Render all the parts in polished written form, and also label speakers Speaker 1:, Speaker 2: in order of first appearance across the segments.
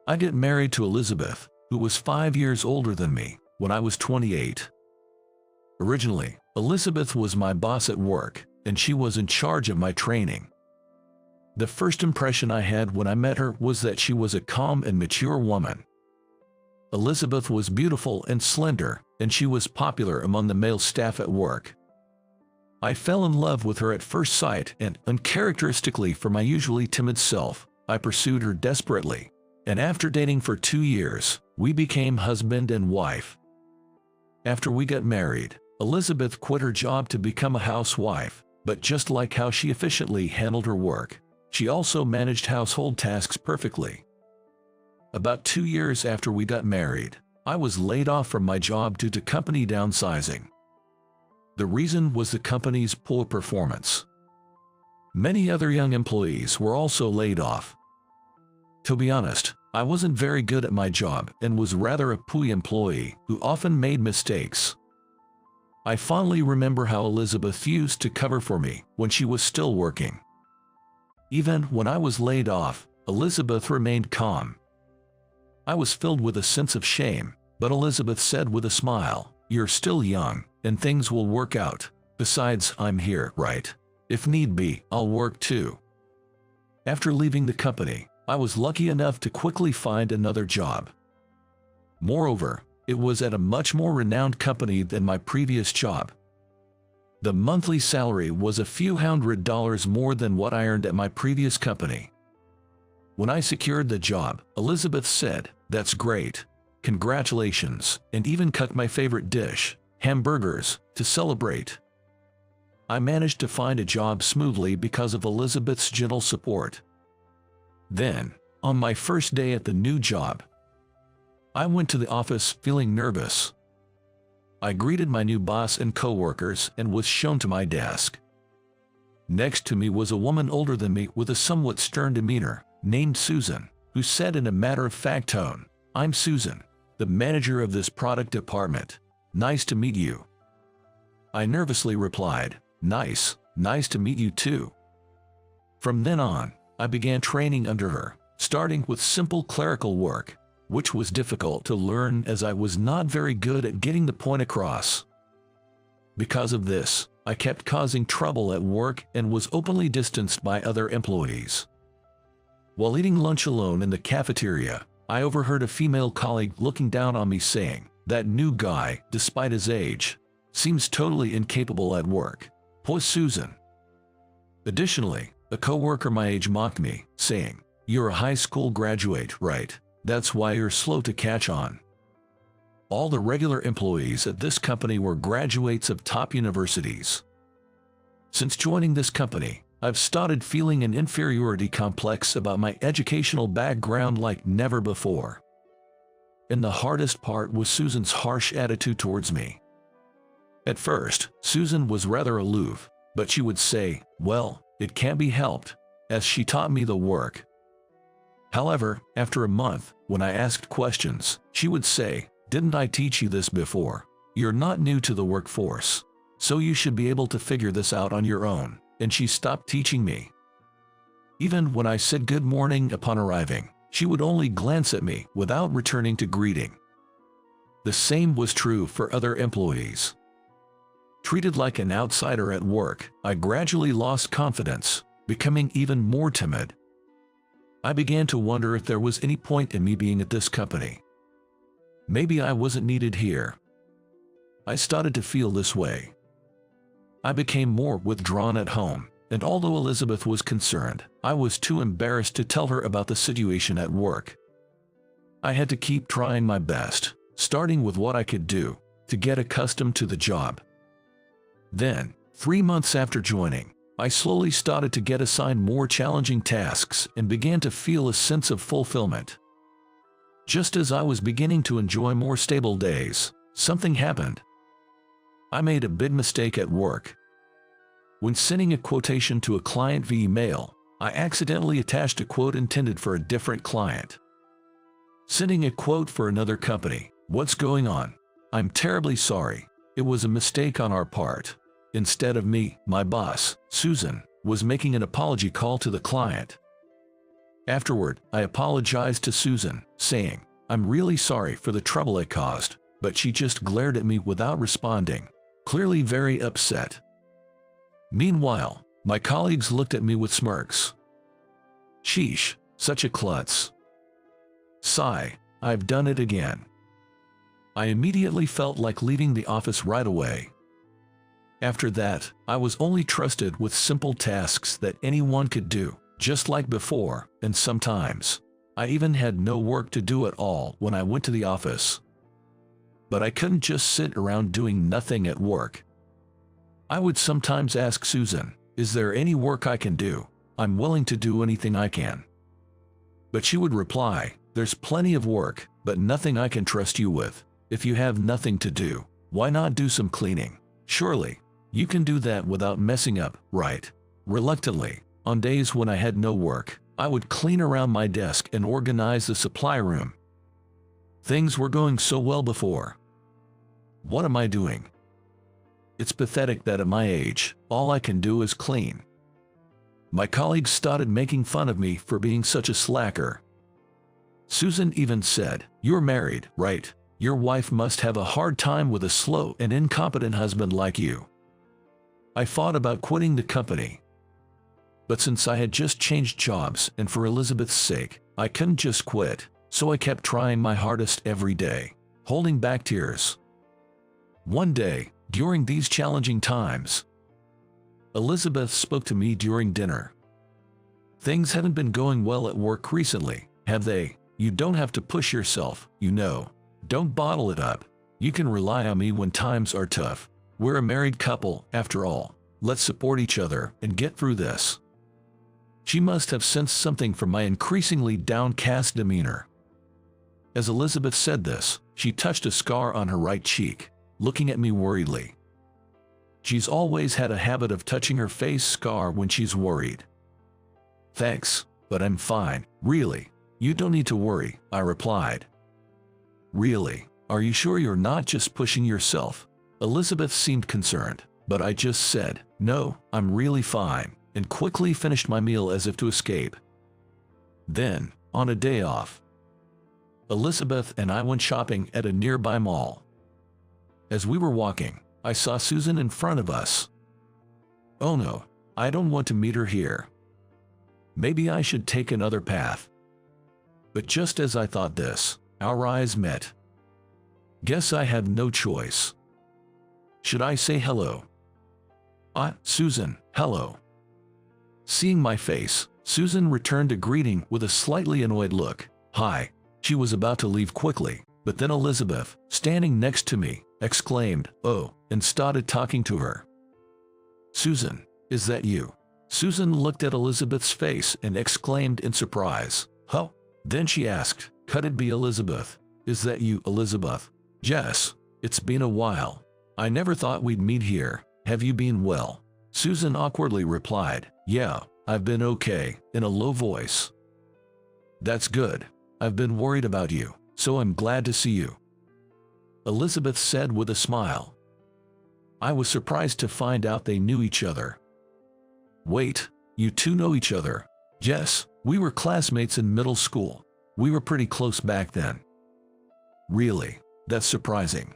Speaker 1: I get married to Elizabeth, who was 5 years older than me when I was 28. Originally, Elizabeth was my boss at work, and she was in charge of my training. The first impression I had when I met her was that she was a calm and mature woman. Elizabeth was beautiful and slender, and she was popular among the male staff at work. I fell in love with her at first sight, and, uncharacteristically for my usually timid self, I pursued her desperately, and after dating for 2 years, we became husband and wife. After we got married, Elizabeth quit her job to become a housewife, but just like how she efficiently handled her work, she also managed household tasks perfectly. About 2 years after we got married, I was laid off from my job due to company downsizing. The reason was the company's poor performance. Many other young employees were also laid off. To be honest, I wasn't very good at my job and was rather a pooey employee who often made mistakes. I fondly remember how Elizabeth used to cover for me when she was still working. Even when I was laid off, Elizabeth remained calm. I was filled with a sense of shame, but Elizabeth said with a smile, "You're still young, and things will work out. Besides, I'm here, right? If need be, I'll work too." After leaving the company, I was lucky enough to quickly find another job. Moreover, it was at a much more renowned company than my previous job. The monthly salary was a few $100 more than what I earned at my previous company. When I secured the job, Elizabeth said, "That's great. Congratulations," and even cooked my favorite dish, hamburgers, to celebrate. I managed to find a job smoothly because of Elizabeth's gentle support. Then, on my first day at the new job, I went to the office feeling nervous. I greeted my new boss and coworkers and was shown to my desk. Next to me was a woman older than me with a somewhat stern demeanor, named Susan, who said in a matter-of-fact tone, "I'm Susan, the manager of this product department. Nice to meet you." I nervously replied, Nice to meet you too." From then on, I began training under her, starting with simple clerical work, which was difficult to learn as I was not very good at getting the point across. Because of this, I kept causing trouble at work and was openly distanced by other employees. While eating lunch alone in the cafeteria, I overheard a female colleague looking down on me saying, "That new guy, despite his age, seems totally incapable at work. Poor Susan." Additionally, a coworker my age mocked me, saying, "You're a high school graduate, right? That's why you're slow to catch on." All the regular employees at this company were graduates of top universities. Since joining this company, I've started feeling an inferiority complex about my educational background like never before. And the hardest part was Susan's harsh attitude towards me. At first, Susan was rather aloof, but she would say, "Well, it can't be helped," as she taught me the work. However, after a month, when I asked questions, she would say, "Didn't I teach you this before? You're not new to the workforce, so you should be able to figure this out on your own," and she stopped teaching me. Even when I said good morning upon arriving, she would only glance at me without returning to greeting. The same was true for other employees. Treated like an outsider at work, I gradually lost confidence, becoming even more timid. I began to wonder if there was any point in me being at this company. Maybe I wasn't needed here. I started to feel this way. I became more withdrawn at home, and although Elizabeth was concerned, I was too embarrassed to tell her about the situation at work. I had to keep trying my best, starting with what I could do, to get accustomed to the job. Then, 3 months after joining, I slowly started to get assigned more challenging tasks and began to feel a sense of fulfillment. Just as I was beginning to enjoy more stable days, something happened. I made a big mistake at work. When sending a quotation to a client via email, I accidentally attached a quote intended for a different client. Sending a quote for another company. "What's going on? I'm terribly sorry. It was a mistake on our part." Instead of me, my boss, Susan, was making an apology call to the client. Afterward, I apologized to Susan, saying, "I'm really sorry for the trouble I caused," but she just glared at me without responding, clearly very upset. Meanwhile, my colleagues looked at me with smirks. Sheesh, such a klutz. Sigh, I've done it again. I immediately felt like leaving the office right away. After that, I was only trusted with simple tasks that anyone could do, just like before, and sometimes I even had no work to do at all when I went to the office. But I couldn't just sit around doing nothing at work. I would sometimes ask Susan, "Is there any work I can do? I'm willing to do anything I can." But she would reply, "There's plenty of work, but nothing I can trust you with. If you have nothing to do, why not do some cleaning? Surely you can do that without messing up, right?" Reluctantly, on days when I had no work, I would clean around my desk and organize the supply room. Things were going so well before. What am I doing? It's pathetic that at my age, all I can do is clean. My colleagues started making fun of me for being such a slacker. Susan even said, "You're married, right? Your wife must have a hard time with a slow and incompetent husband like you." I thought about quitting the company. But since I had just changed jobs and for Elizabeth's sake, I couldn't just quit, so I kept trying my hardest every day, holding back tears. One day, during these challenging times, Elizabeth spoke to me during dinner. "Things haven't been going well at work recently, have they? You don't have to push yourself, you know. Don't bottle it up. You can rely on me when times are tough. We're a married couple, after all. Let's support each other and get through this." She must have sensed something from my increasingly downcast demeanor. As Elizabeth said this, she touched a scar on her right cheek, looking at me worriedly. She's always had a habit of touching her face scar when she's worried. "Thanks, but I'm fine, really. You don't need to worry," I replied. "Really? Are you sure you're not just pushing yourself?" Elizabeth seemed concerned, but I just said, "No, I'm really fine," and quickly finished my meal as if to escape. Then, on a day off, Elizabeth and I went shopping at a nearby mall. As we were walking, I saw Susan in front of us. Oh no, I don't want to meet her here. Maybe I should take another path. But just as I thought this, our eyes met. Guess I had no choice. Should I say hello? Susan, hello." Seeing my face, Susan returned a greeting with a slightly annoyed look. "Hi." She was about to leave quickly, but then Elizabeth, standing next to me, exclaimed, "Oh," and started talking to her. "Susan, is that you?" Susan looked at Elizabeth's face and exclaimed in surprise, "Huh?" Then she asked, "Could it be Elizabeth? Is that you, Elizabeth?" "Yes, it's been a while. I never thought we'd meet here. Have you been well?" Susan awkwardly replied, "Yeah, I've been okay," in a low voice. "That's good. I've been worried about you, so I'm glad to see you," Elizabeth said with a smile. I was surprised to find out they knew each other. "Wait, you two know each other?" "Yes, we were classmates in middle school. We were pretty close back then." "Really? That's surprising."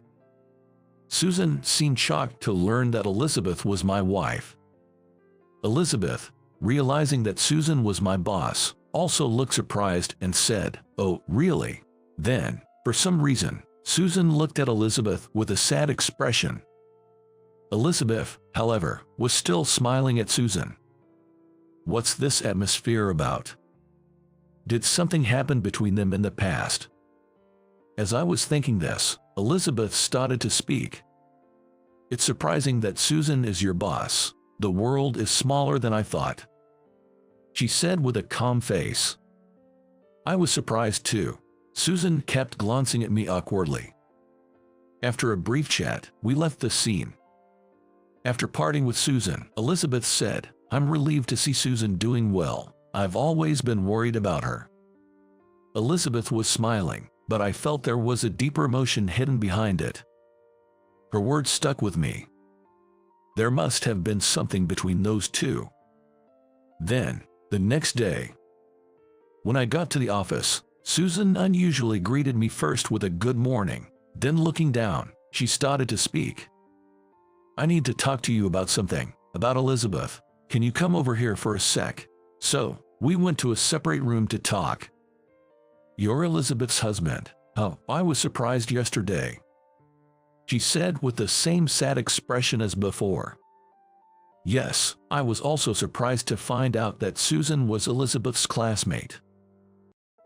Speaker 1: Susan seemed shocked to learn that Elizabeth was my wife. Elizabeth, realizing that Susan was my boss, also looked surprised and said, "Oh, really?" Then, for some reason, Susan looked at Elizabeth with a sad expression. Elizabeth, however, was still smiling at Susan. What's this atmosphere about? Did something happen between them in the past? As I was thinking this, Elizabeth started to speak. "It's surprising that Susan is your boss. The world is smaller than I thought," she said with a calm face. I was surprised too. Susan kept glancing at me awkwardly. After a brief chat, we left the scene. After parting with Susan, Elizabeth said, "I'm relieved to see Susan doing well. I've always been worried about her." Elizabeth was smiling, but I felt there was a deeper emotion hidden behind it. Her words stuck with me. There must have been something between those two. Then, the next day, When I got to the office, Susan unusually greeted me first with a good morning. Then looking down, she started to speak. "I need to talk to you about something, about Elizabeth. Can you come over here for a sec?" So, we went to a separate room to talk. "You're Elizabeth's husband." "Oh, I was surprised yesterday," she said with the same sad expression as before. Yes, I was also surprised to find out that Susan was Elizabeth's classmate.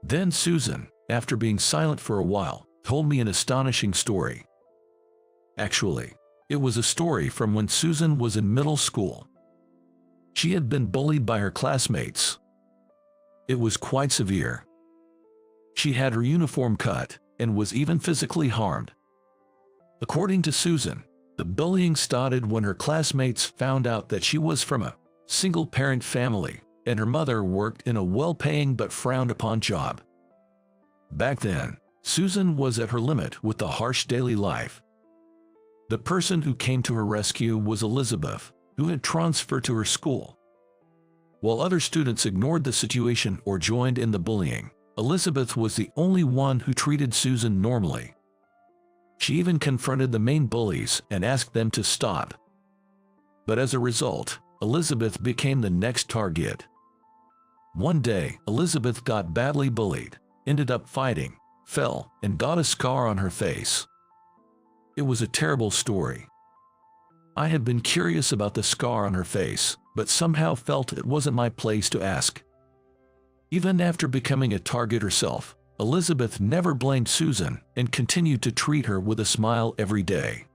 Speaker 1: Then Susan, after being silent for a while, told me an astonishing story. Actually, it was a story from when Susan was in middle school. She had been bullied by her classmates. It was quite severe. She had her uniform cut and was even physically harmed. According to Susan, the bullying started when her classmates found out that she was from a single-parent family and her mother worked in a well-paying but frowned-upon job. Back then, Susan was at her limit with the harsh daily life. The person who came to her rescue was Elizabeth, who had transferred to her school. While other students ignored the situation or joined in the bullying, Elizabeth was the only one who treated Susan normally. She even confronted the main bullies and asked them to stop. But as a result, Elizabeth became the next target. One day, Elizabeth got badly bullied, ended up fighting, fell, and got a scar on her face. It was a terrible story. I had been curious about the scar on her face, but somehow felt it wasn't my place to ask. Even after becoming a target herself, Elizabeth never blamed Susan and continued to treat her with a smile every day.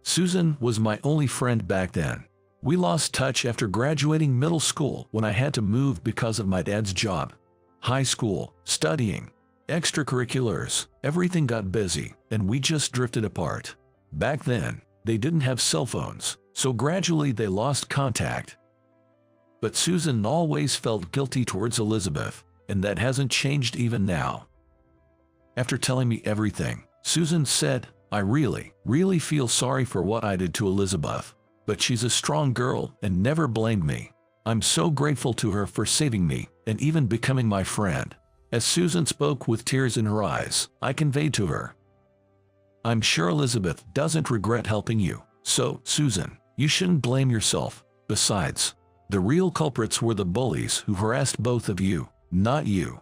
Speaker 1: Susan was my only friend back then. We lost touch after graduating middle school when I had to move because of my dad's job. High school, studying, extracurriculars, everything got busy, and we just drifted apart. Back then, they didn't have cell phones, so gradually they lost contact. But Susan always felt guilty towards Elizabeth, and that hasn't changed even now. After telling me everything, Susan said, "I really feel sorry for what I did to Elizabeth, but she's a strong girl and never blamed me. I'm so grateful to her for saving me and even becoming my friend." As Susan spoke with tears in her eyes, I conveyed to her, "I'm sure Elizabeth doesn't regret helping you, so, Susan, you shouldn't blame yourself. Besides, the real culprits were the bullies who harassed both of you, not you."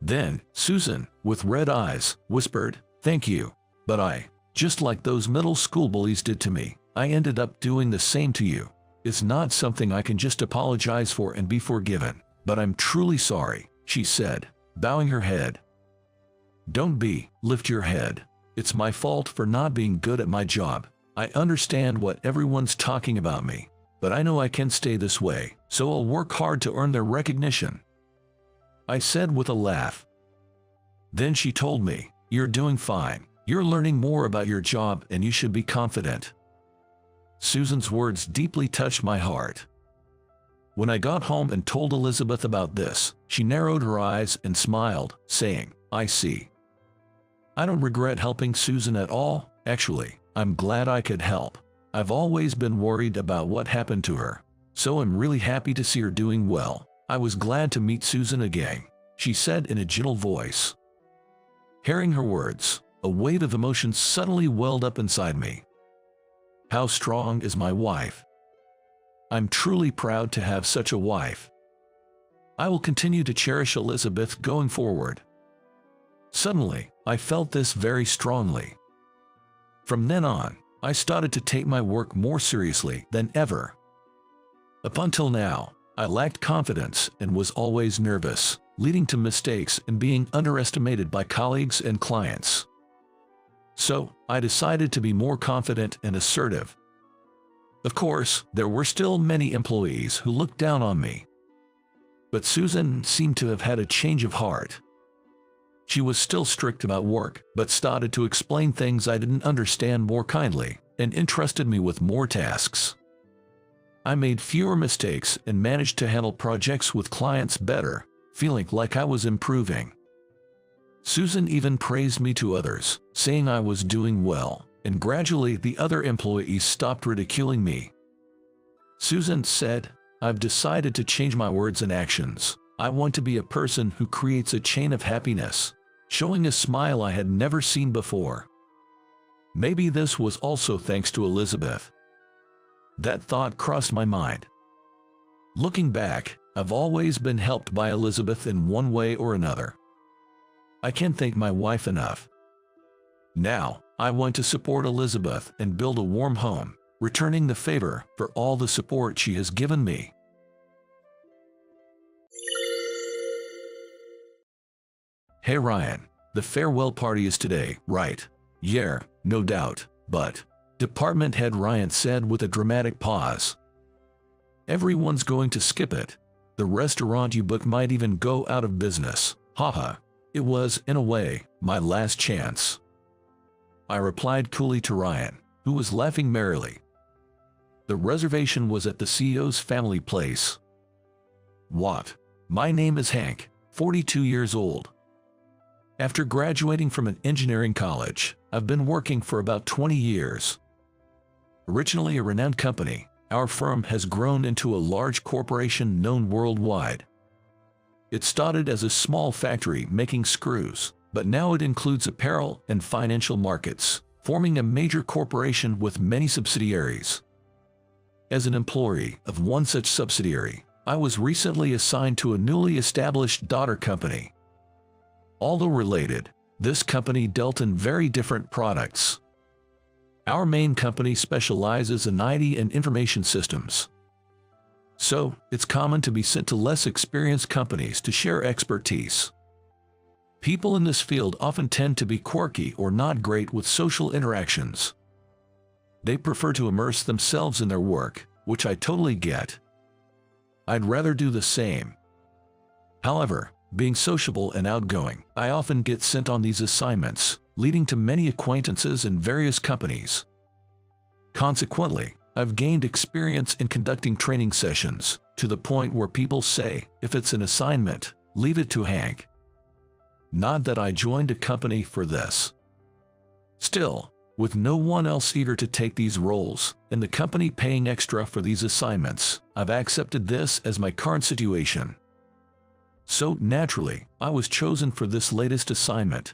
Speaker 1: Then, Susan, with red eyes, whispered, "Thank you, but just like those middle school bullies did to me, I ended up doing the same to you. It's not something I can just apologize for and be forgiven, but I'm truly sorry," she said, bowing her head. Lift your head. It's my fault for not being good at my job. I understand what everyone's talking about me, but I know I can't stay this way, so I'll work hard to earn their recognition," I said with a laugh. Then she told me, "You're doing fine. You're learning more about your job and you should be confident." Susan's words deeply touched my heart. When I got home and told Elizabeth about this, she narrowed her eyes and smiled, saying, "I see. I don't regret helping Susan at all. Actually, I'm glad I could help. I've always been worried about what happened to her, so I'm really happy to see her doing well. I was glad to meet Susan again," she said in a gentle voice. Hearing her words, a wave of emotion suddenly welled up inside me. How strong is my wife? I'm truly proud to have such a wife. I will continue to cherish Elizabeth going forward. Suddenly, I felt this very strongly. From then on, I started to take my work more seriously than ever. Up until now, I lacked confidence and was always nervous, leading to mistakes and being underestimated by colleagues and clients. So, I decided to be more confident and assertive. Of course, there were still many employees who looked down on me. But Susan seemed to have had a change of heart. She was still strict about work, but started to explain things I didn't understand more kindly, and entrusted me with more tasks. I made fewer mistakes and managed to handle projects with clients better, feeling like I was improving. Susan even praised me to others, saying I was doing well, and gradually the other employees stopped ridiculing me. Susan said, "I've decided to change my words and actions. I want to be a person who creates a chain of happiness, showing a smile I had never seen before. Maybe this was also thanks to Elizabeth. That thought crossed my mind. Looking back, I've always been helped by Elizabeth in one way or another. I can't thank my wife enough. Now, I want to support Elizabeth and build a warm home, returning the favor for all the support she has given me. Hey Ryan, the farewell party is today, right? Yeah, no doubt, but department head Ryan said with a dramatic pause. Everyone's going to skip it. The restaurant you booked might even go out of business. Haha. It was, in a way, my last chance. I replied coolly to Ryan, who was laughing merrily. The reservation was at the CEO's family place. What? My name is Hank, 42 years old. After graduating from an engineering college, I've been working for about 20 years. Originally a renowned company, our firm has grown into a large corporation known worldwide. It started as a small factory making screws, but now it includes apparel and financial markets, forming a major corporation with many subsidiaries. As an employee of one such subsidiary, I was recently assigned to a newly established daughter company. Although related, this company dealt in very different products. Our main company specializes in IT and information systems. So, it's common to be sent to less experienced companies to share expertise. People in this field often tend to be quirky or not great with social interactions. They prefer to immerse themselves in their work, which I totally get. I'd rather do the same. However, being sociable and outgoing, I often get sent on these assignments, leading to many acquaintances in various companies. Consequently, I've gained experience in conducting training sessions, to the point where people say, if it's an assignment, leave it to Hank. Not that I joined a company for this. Still, with no one else eager to take these roles, and the company paying extra for these assignments, I've accepted this as my current situation. So, naturally, I was chosen for this latest assignment.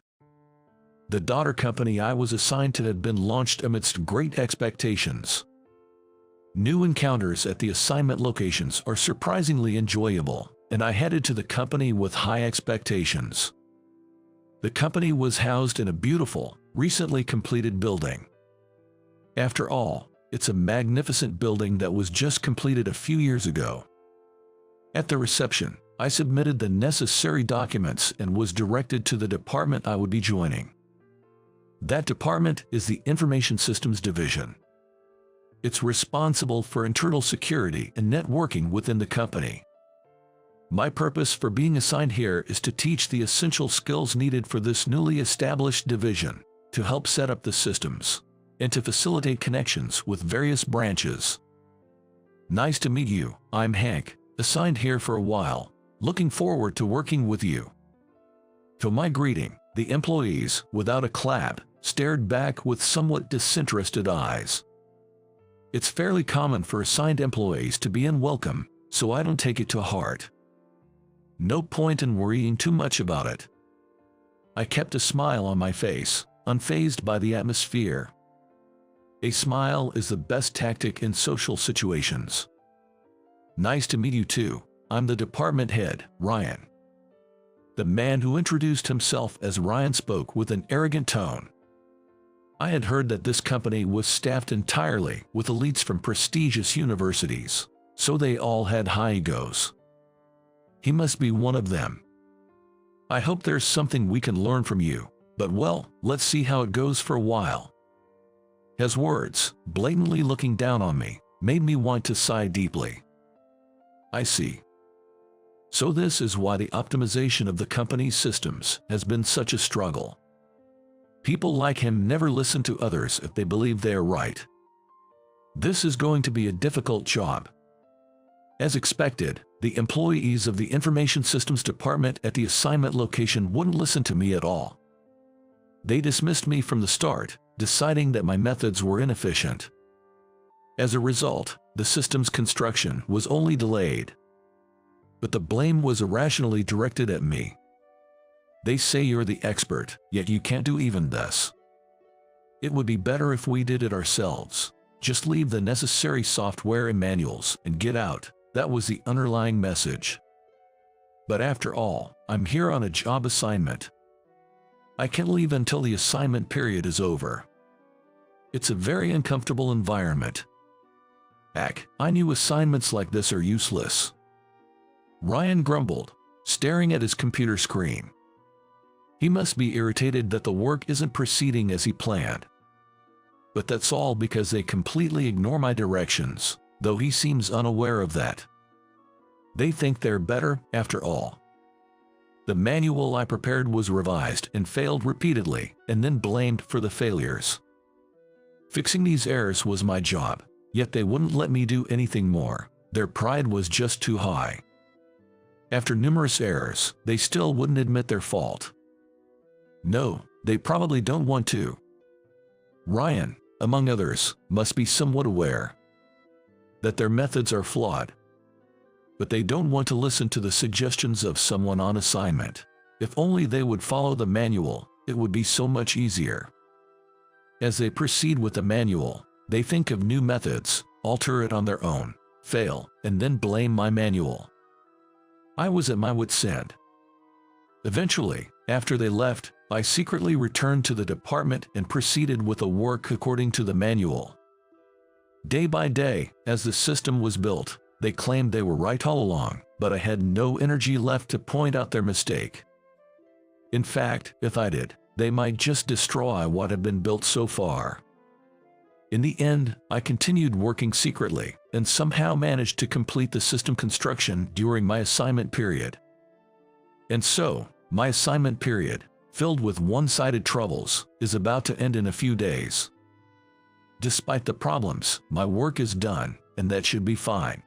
Speaker 1: The daughter company I was assigned to had been launched amidst great expectations. New encounters at the assignment locations are surprisingly enjoyable, and I headed to the company with high expectations. The company was housed in a beautiful, recently completed building. After all, it's a magnificent building that was just completed a few years ago. At the reception, I submitted the necessary documents and was directed to the department I would be joining. That department is the Information Systems Division. It's responsible for internal security and networking within the company. My purpose for being assigned here is to teach the essential skills needed for this newly established division, to help set up the systems, and to facilitate connections with various branches. Nice to meet you, I'm Hank, assigned here for a while, looking forward to working with you. To my greeting, the employees, without a clap, stared back with somewhat disinterested eyes. It's fairly common for assigned employees to be unwelcome, so I don't take it to heart. No point in worrying too much about it. I kept a smile on my face, unfazed by the atmosphere. A smile is the best tactic in social situations. Nice to meet you too, I'm the department head, Ryan. The man who introduced himself as Ryan spoke with an arrogant tone. I had heard that this company was staffed entirely with elites from prestigious universities, so they all had high egos. He must be one of them. I hope there's something we can learn from you, but well, let's see how it goes for a while. His words, blatantly looking down on me, made me want to sigh deeply. I see. So this is why the optimization of the company's systems has been such a struggle. People like him never listen to others if they believe they are right. This is going to be a difficult job. As expected, the employees of the Information Systems Department at the assignment location wouldn't listen to me at all. They dismissed me from the start, deciding that my methods were inefficient. As a result, the system's construction was only delayed. but the blame was irrationally directed at me. They say you're the expert, yet you can't do even this. It would be better if we did it ourselves. Just leave the necessary software and manuals and get out. That was the underlying message. But after all, I'm here on a job assignment. I can't leave until the assignment period is over. It's a very uncomfortable environment. Heck, I knew assignments like this are useless. Ryan grumbled, staring at his computer screen. He must be irritated that the work isn't proceeding as he planned. But that's all because they completely ignore my directions, though he seems unaware of that. They think they're better, after all. The manual I prepared was revised and failed repeatedly, and then blamed for the failures. Fixing these errors was my job, yet they wouldn't let me do anything more. Their pride was just too high. After numerous errors, they still wouldn't admit their fault. No, they probably don't want to. Ryan, among others, must be somewhat aware that their methods are flawed. But they don't want to listen to the suggestions of someone on assignment. If only they would follow the manual, it would be so much easier. As they proceed with the manual, they think of new methods, alter it on their own, fail, and then blame my manual. I was at my wit's end. Eventually, after they left, I secretly returned to the department and proceeded with the work according to the manual. Day by day, as the system was built, they claimed they were right all along, but I had no energy left to point out their mistake. In fact, if I did, they might just destroy what had been built so far. In the end, I continued working secretly, and somehow managed to complete the system construction during my assignment period. And so, my assignment period, filled with one-sided troubles, is about to end in a few days. Despite the problems, my work is done, and that should be fine.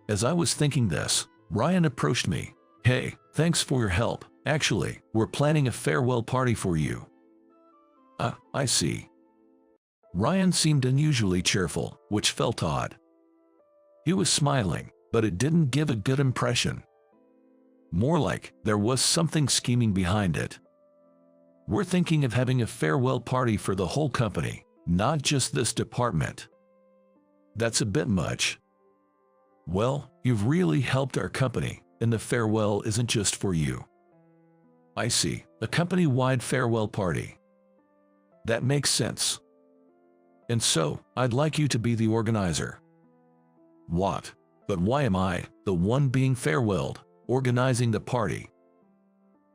Speaker 1: As I was thinking this, Ryan approached me. "Hey, thanks for your help. Actually, we're planning a farewell party for you." I see. Ryan seemed unusually cheerful, which felt odd. He was smiling, but it didn't give a good impression. More like there was something scheming behind it. "We're thinking of having a farewell party for the whole company, not just this department." "That's a bit much." "Well, you've really helped our company, and the farewell isn't just for you." "I see, a company-wide farewell party. That makes sense. And so, I'd like you to be the organizer." "What? But why am I, the one being farewelled, organizing the party?"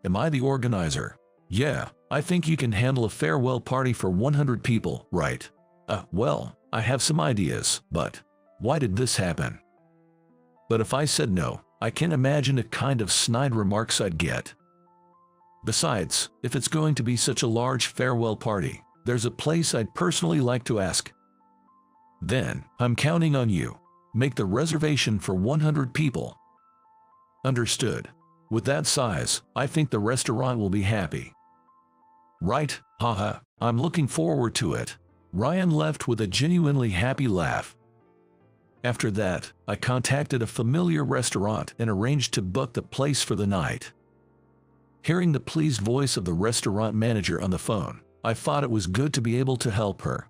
Speaker 1: "Am I the organizer?" "Yeah, I think you can handle a farewell party for 100 people, right?" Well, I have some ideas, but why did this happen?" "But if I said no, I can't imagine the kind of snide remarks I'd get. Besides, if it's going to be such a large farewell party, there's a place I'd personally like to ask." "Then, I'm counting on you. Make the reservation for 100 people." "Understood. With that size, I think the restaurant will be happy." "Right, haha, I'm looking forward to it." Ryan left with a genuinely happy laugh. After that, I contacted a familiar restaurant and arranged to book the place for the night. Hearing the pleased voice of the restaurant manager on the phone, I thought it was good to be able to help her.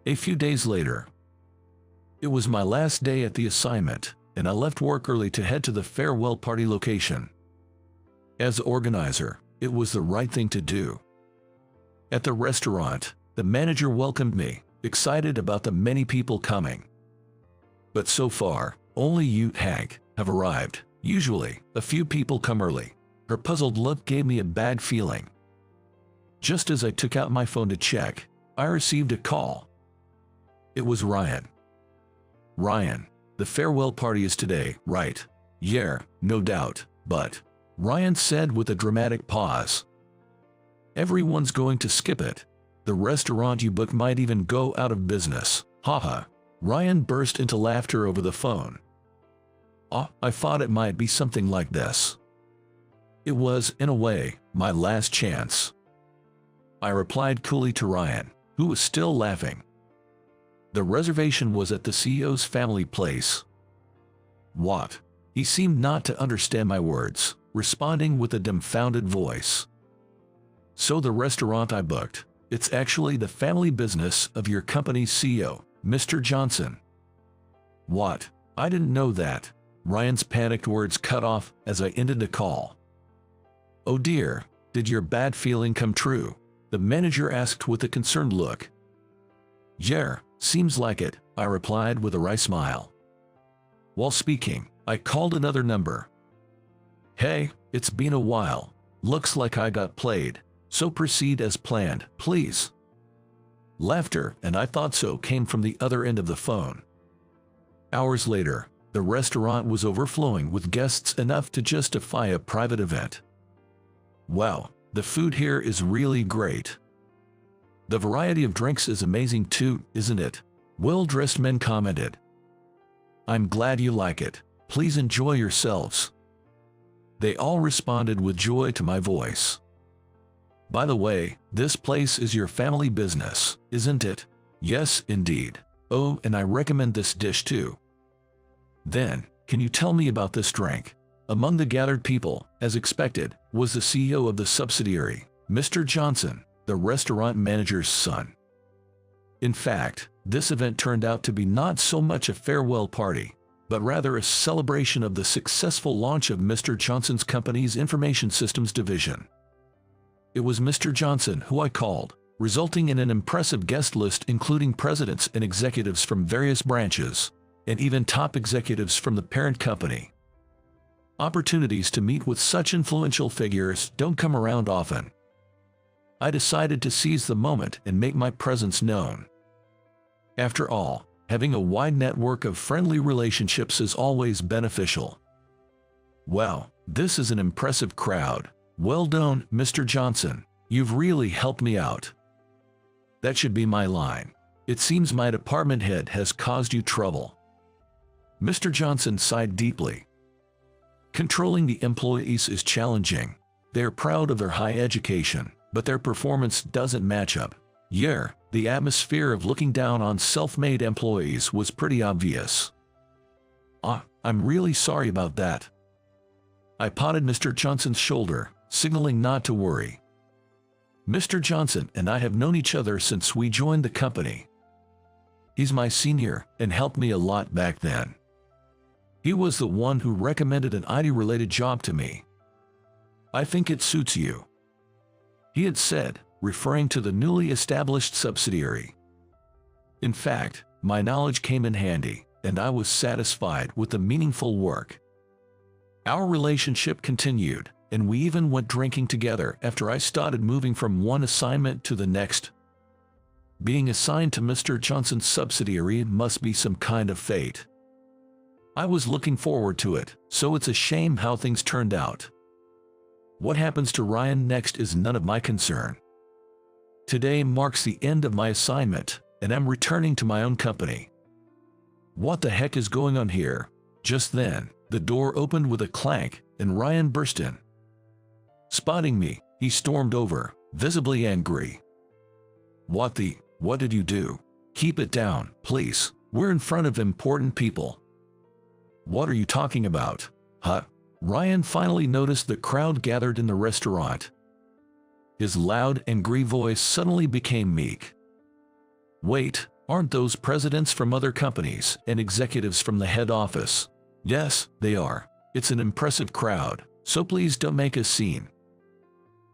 Speaker 1: A few days later, it was my last day at the assignment, and I left work early to head to the farewell party location. As organizer, it was the right thing to do. At the restaurant, the manager welcomed me, excited about the many people coming. "But so far, only you, Hank, have arrived. Usually, a few people come early." Her puzzled look gave me a bad feeling. Just as I took out my phone to check, I received a call. It was Ryan. "Ryan, the farewell party is today, right?" "Yeah, no doubt, but," Ryan said with a dramatic pause, "everyone's going to skip it. The restaurant you booked might even go out of business." Haha. Ryan burst into laughter over the phone. I thought it might be something like this. It was, in a way, my last chance. I replied coolly to Ryan, who was still laughing. The reservation was at the CEO's family place. "What?" He seemed not to understand my words, responding with a dumbfounded voice. So the restaurant I booked, it's actually the family business of your company's CEO, Mr. Johnson. What? I didn't know that. Ryan's panicked words cut off as I ended the call. Oh dear, did your bad feeling come true? The manager asked with a concerned look. Yeah, seems like it, I replied with a wry smile. While speaking, I called another number. Hey, it's been a while. Looks like I got played, so proceed as planned, please. Laughter, and I thought so, came from the other end of the phone. Hours later, the restaurant was overflowing with guests enough to justify a private event. Wow, the food here is really great. The variety of drinks is amazing too, isn't it? Well-dressed men commented. I'm glad you like it. Please enjoy yourselves. They all responded with joy to my voice. By the way, this place is your family business, isn't it? Yes, indeed. Oh, and I recommend this dish too. Then, can you tell me about this drink? Among the gathered people, as expected, was the CEO of the subsidiary, Mr. Johnson, the restaurant manager's son. In fact, this event turned out to be not so much a farewell party, but rather a celebration of the successful launch of Mr. Johnson's company's information systems division. It was Mr. Johnson who I called, resulting in an impressive guest list including presidents and executives from various branches, and even top executives from the parent company. Opportunities to meet with such influential figures don't come around often. I decided to seize the moment and make my presence known. After all, having a wide network of friendly relationships is always beneficial. Wow, this is an impressive crowd. Well done, Mr. Johnson. You've really helped me out. That should be my line. It seems my department head has caused you trouble. Mr. Johnson sighed deeply. Controlling the employees is challenging. They're proud of their high education, but their performance doesn't match up. Yeah, the atmosphere of looking down on self-made employees was pretty obvious. I'm really sorry about that. I patted Mr. Johnson's shoulder, signaling not to worry. Mr. Johnson and I have known each other since we joined the company. He's my senior and helped me a lot back then. He was the one who recommended an IT-related job to me. I think it suits you, he had said, referring to the newly established subsidiary. In fact, my knowledge came in handy, and I was satisfied with the meaningful work. Our relationship continued, and we even went drinking together after I started moving from one assignment to the next. Being assigned to Mr. Johnson's subsidiary must be some kind of fate. I was looking forward to it, so it's a shame how things turned out. What happens to Ryan next is none of my concern. Today marks the end of my assignment, and I'm returning to my own company. What the heck is going on here? Just then, the door opened with a clank, and Ryan burst in. Spotting me, he stormed over, visibly angry. What did you do? Keep it down, please. We're in front of important people. What are you talking about? Huh? Ryan finally noticed the crowd gathered in the restaurant. His loud, angry voice suddenly became meek. Wait, aren't those presidents from other companies and executives from the head office? Yes, they are. It's an impressive crowd, so please don't make a scene.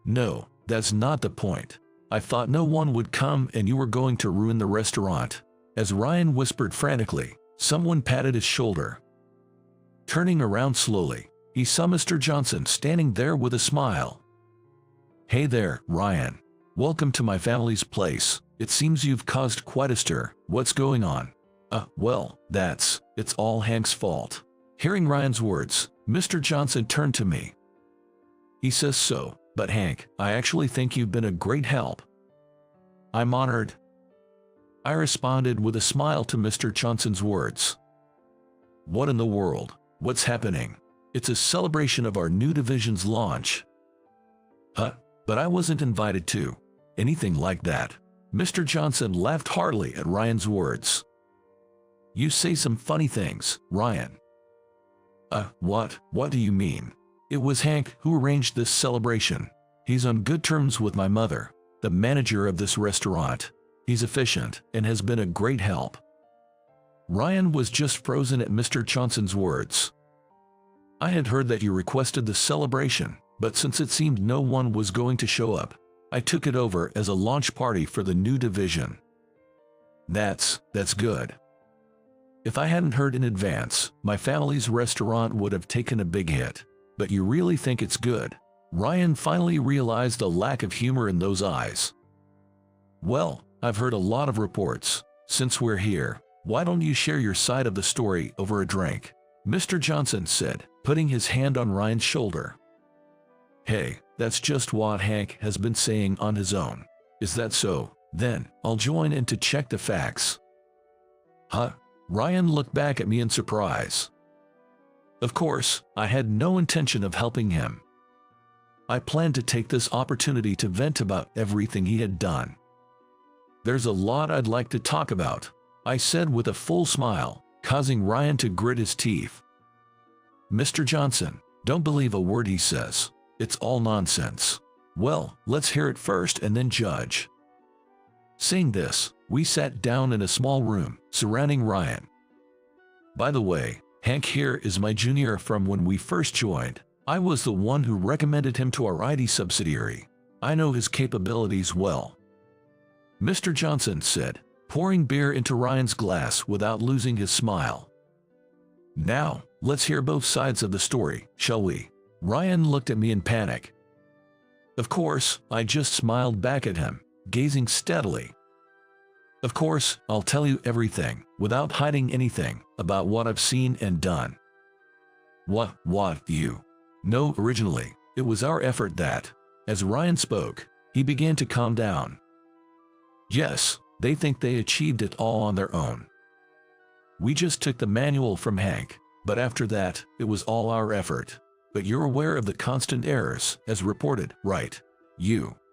Speaker 1: No, that's not the point. I thought no one would come and you were going to ruin the restaurant. As Ryan whispered frantically, someone patted his shoulder. Turning around slowly, he saw Mr. Johnson standing there with a smile. Hey there, Ryan. Welcome to my family's place. It seems you've caused quite a stir. What's going on? Well, it's all Hank's fault. Hearing Ryan's words, Mr. Johnson turned to me. He says so, but Hank, I actually think you've been a great help. I'm honored. I responded with a smile to Mr. Johnson's words. What in the world? What's happening? It's a celebration of our new division's launch. But I wasn't invited to anything like that. Mr. Johnson laughed heartily at Ryan's words. You say some funny things, Ryan. What? What do you mean? It was Hank who arranged this celebration. He's on good terms with my mother, the manager of this restaurant. He's efficient and has been a great help. Ryan was just frozen at Mr. Johnson's words. I had heard that you requested the celebration, but since it seemed no one was going to show up, I took it over as a launch party for the new division. That's good. If I hadn't heard in advance, my family's restaurant would have taken a big hit. But you really think it's good? Ryan finally realized the lack of humor in those eyes. Well, I've heard a lot of reports. Since we're here, why don't you share your side of the story over a drink? Mr. Johnson said, putting his hand on Ryan's shoulder. Hey, that's just what Hank has been saying on his own. Is that so? Then, I'll join in to check the facts. Huh? Ryan looked back at me in surprise. Of course, I had no intention of helping him. I planned to take this opportunity to vent about everything he had done. There's a lot I'd like to talk about, I said with a full smile, causing Ryan to grit his teeth. Mr. Johnson, don't believe a word he says. It's all nonsense. Well, let's hear it first and then judge. Saying this, we sat down in a small room, surrounding Ryan. By the way, Hank here is my junior from when we first joined. I was the one who recommended him to our IT subsidiary. I know his capabilities well. Mr. Johnson said, pouring beer into Ryan's glass without losing his smile. Now, let's hear both sides of the story, shall we? Ryan looked at me in panic. Of course, I just smiled back at him, gazing steadily. Of course, I'll tell you everything, without hiding anything, about what I've seen and done. What, you? No, originally, it was our effort that, as Ryan spoke, he began to calm down. Yes, they think they achieved it all on their own. We just took the manual from Hank, but after that, it was all our effort. But you're aware of the constant errors, as reported, right?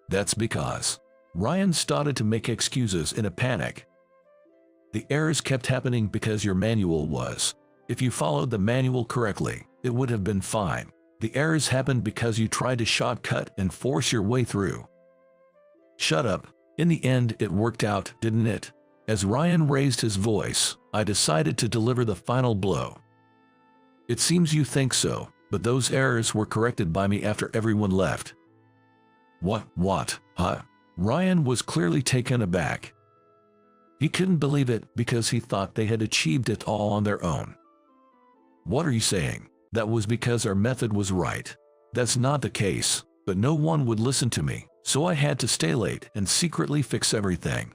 Speaker 1: That's because. Ryan started to make excuses in a panic. The errors kept happening because your manual was. If you followed the manual correctly, it would have been fine. The errors happened because you tried to shortcut and force your way through. Shut up. In the end, it worked out, didn't it? As Ryan raised his voice, I decided to deliver the final blow. It seems you think so, but those errors were corrected by me after everyone left. What? Huh? Ryan was clearly taken aback. He couldn't believe it because he thought they had achieved it all on their own. What are you saying? That was because our method was right. That's not the case, but no one would listen to me, so I had to stay late and secretly fix everything.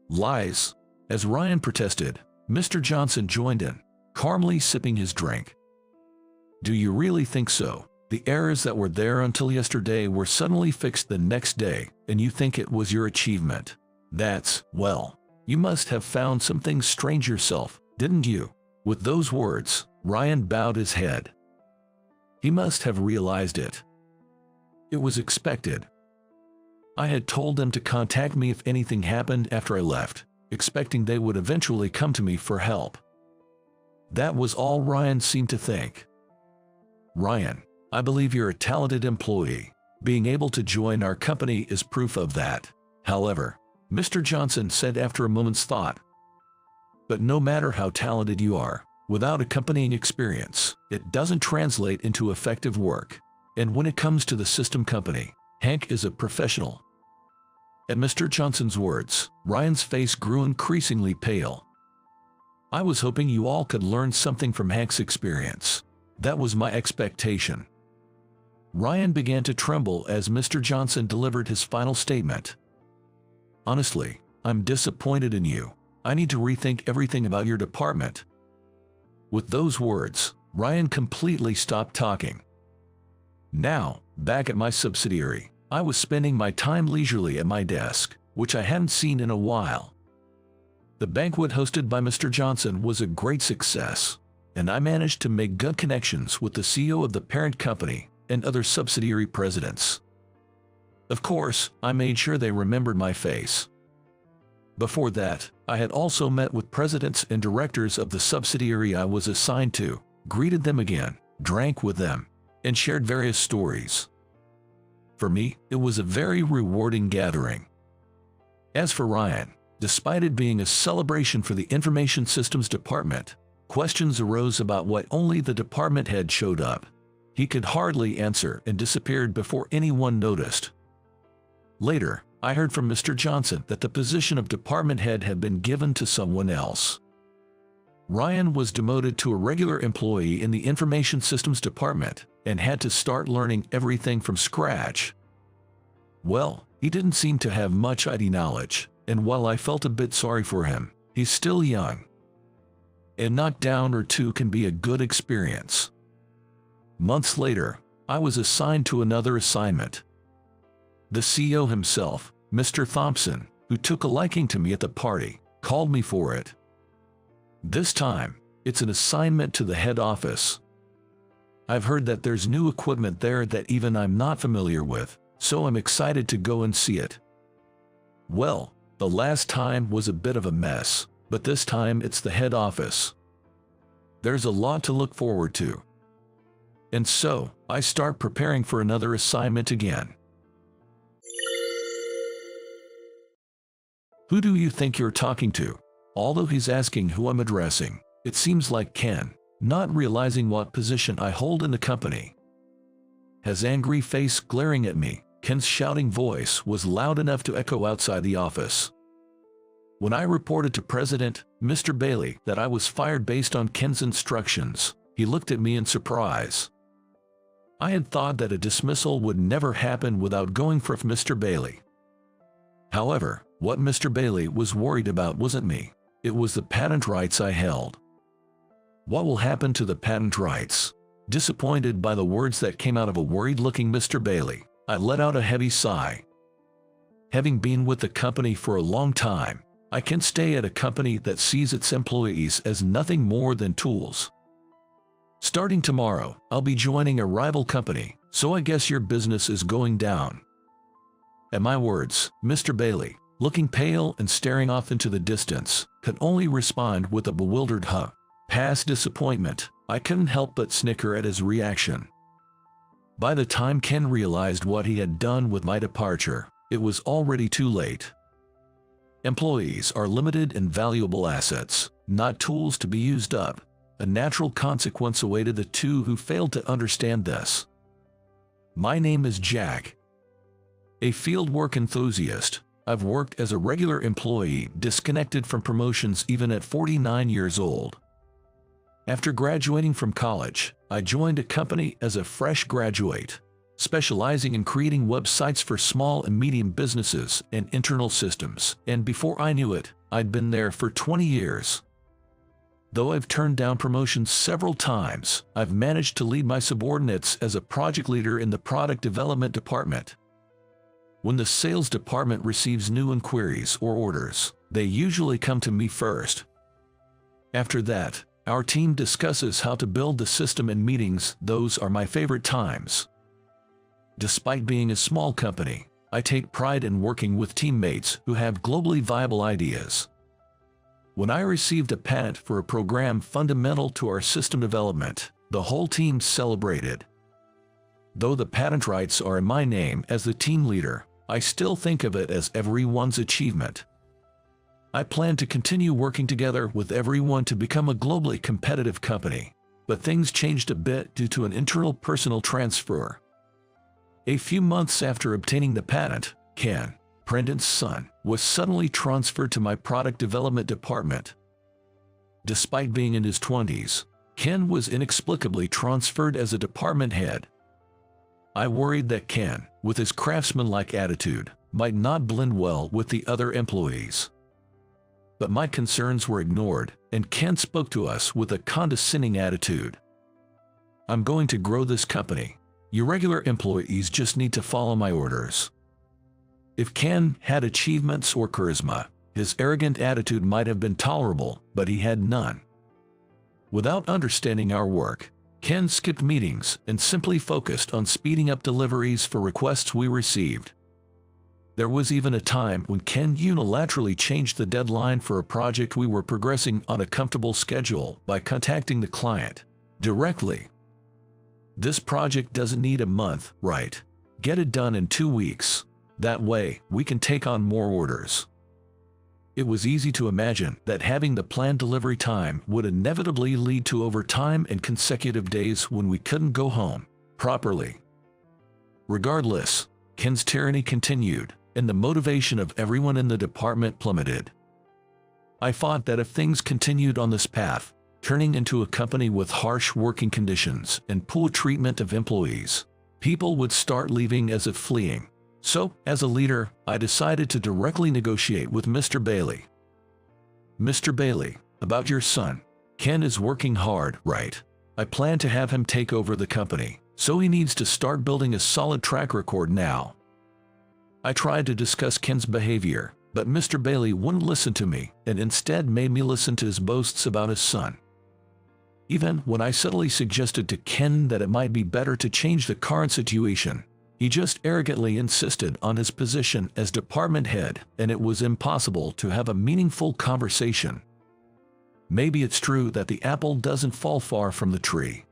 Speaker 1: Lies. As Ryan protested, Mr. Johnson joined in, calmly sipping his drink. Do you really think so? The errors that were there until yesterday were suddenly fixed the next day, and you think it was your achievement? Well, you must have found something strange yourself, didn't you? With those words, Ryan bowed his head. He must have realized it. It was expected. I had told them to contact me if anything happened after I left, expecting they would eventually come to me for help. That was all Ryan seemed to think. Ryan, I believe you're a talented employee. Being able to join our company is proof of that. However, Mr. Johnson said after a moment's thought, but no matter how talented you are, without accompanying experience, it doesn't translate into effective work. And when it comes to the system company, Hank is a professional. At Mr. Johnson's words, Ryan's face grew increasingly pale. I was hoping you all could learn something from Hank's experience. That was my expectation. Ryan began to tremble as Mr. Johnson delivered his final statement. Honestly, I'm disappointed in you. I need to rethink everything about your department. With those words, Ryan completely stopped talking. Now, back at my subsidiary, I was spending my time leisurely at my desk, which I hadn't seen in a while. The banquet hosted by Mr. Johnson was a great success, and I managed to make good connections with the CEO of the parent company and other subsidiary presidents. Of course, I made sure they remembered my face. Before that, I had also met with presidents and directors of the subsidiary I was assigned to, greeted them again, drank with them, and shared various stories. For me, it was a very rewarding gathering. As for Ryan, despite it being a celebration for the Information Systems Department, questions arose about why only the department head showed up. He could hardly answer and disappeared before anyone noticed. Later, I heard from Mr. Johnson that the position of department head had been given to someone else. Ryan was demoted to a regular employee in the Information Systems Department and had to start learning everything from scratch. Well, he didn't seem to have much IT knowledge, and while I felt a bit sorry for him, he's still young. A knockdown or two can be a good experience. Months later, I was assigned to another assignment. The CEO himself, Mr. Thompson, who took a liking to me at the party, called me for it. This time, it's an assignment to the head office. I've heard that there's new equipment there that even I'm not familiar with, so I'm excited to go and see it. Well, the last time was a bit of a mess, but this time it's the head office. There's a lot to look forward to. And so, I start preparing for another assignment again. Who do you think you're talking to? Although he's asking who I'm addressing, it seems like Ken, not realizing what position I hold in the company. His angry face glaring at me, Ken's shouting voice was loud enough to echo outside the office. When I reported to President, Mr. Bailey, that I was fired based on Ken's instructions, he looked at me in surprise. I had thought that a dismissal would never happen without going for Mr. Bailey. However, what Mr. Bailey was worried about wasn't me. It was the patent rights I held. What will happen to the patent rights? Disappointed by the words that came out of a worried-looking Mr. Bailey, I let out a heavy sigh. Having been with the company for a long time, I can't stay at a company that sees its employees as nothing more than tools. Starting tomorrow, I'll be joining a rival company, so I guess your business is going down. At my words, Mr. Bailey, looking pale and staring off into the distance, could only respond with a bewildered huh. Past disappointment, I couldn't help but snicker at his reaction. By the time Ken realized what he had done with my departure, it was already too late. Employees are limited and valuable assets, not tools to be used up. A natural consequence awaited the two who failed to understand this. My name is Jack. A fieldwork enthusiast, I've worked as a regular employee, disconnected from promotions even at 49 years old. After graduating from college, I joined a company as a fresh graduate, specializing in creating websites for small and medium businesses and internal systems, and before I knew it, I'd been there for 20 years. Though I've turned down promotions several times, I've managed to lead my subordinates as a project leader in the product development department. When the sales department receives new inquiries or orders, they usually come to me first. After that, our team discusses how to build the system in meetings. Those are my favorite times. Despite being a small company, I take pride in working with teammates who have globally viable ideas. When I received a patent for a program fundamental to our system development, the whole team celebrated. Though the patent rights are in my name as the team leader, I still think of it as everyone's achievement. I plan to continue working together with everyone to become a globally competitive company, but things changed a bit due to an internal personal transfer. A few months after obtaining the patent, Ken, President's son, was suddenly transferred to my product development department. Despite being in his 20s, Ken was inexplicably transferred as a department head. I worried that Ken, with his craftsman-like attitude, might not blend well with the other employees. But my concerns were ignored, and Ken spoke to us with a condescending attitude. I'm going to grow this company. Your regular employees just need to follow my orders. If Ken had achievements or charisma, his arrogant attitude might have been tolerable, but he had none. Without understanding our work, Ken skipped meetings and simply focused on speeding up deliveries for requests we received. There was even a time when Ken unilaterally changed the deadline for a project we were progressing on a comfortable schedule by contacting the client, directly. "This project doesn't need a month, right? Get it done in 2 weeks. That way, we can take on more orders." It was easy to imagine that having the planned delivery time would inevitably lead to overtime and consecutive days when we couldn't go home properly. Regardless, Ken's tyranny continued, and the motivation of everyone in the department plummeted. I thought that if things continued on this path, turning into a company with harsh working conditions and poor treatment of employees, people would start leaving as if fleeing. So, as a leader, I decided to directly negotiate with Mr. Bailey. "Mr. Bailey, about your son. Ken is working hard, right? I plan to have him take over the company, so he needs to start building a solid track record now." I tried to discuss Ken's behavior, but Mr. Bailey wouldn't listen to me and instead made me listen to his boasts about his son. Even when I subtly suggested to Ken that it might be better to change the current situation, he just arrogantly insisted on his position as department head, and it was impossible to have a meaningful conversation. Maybe it's true that the apple doesn't fall far from the tree.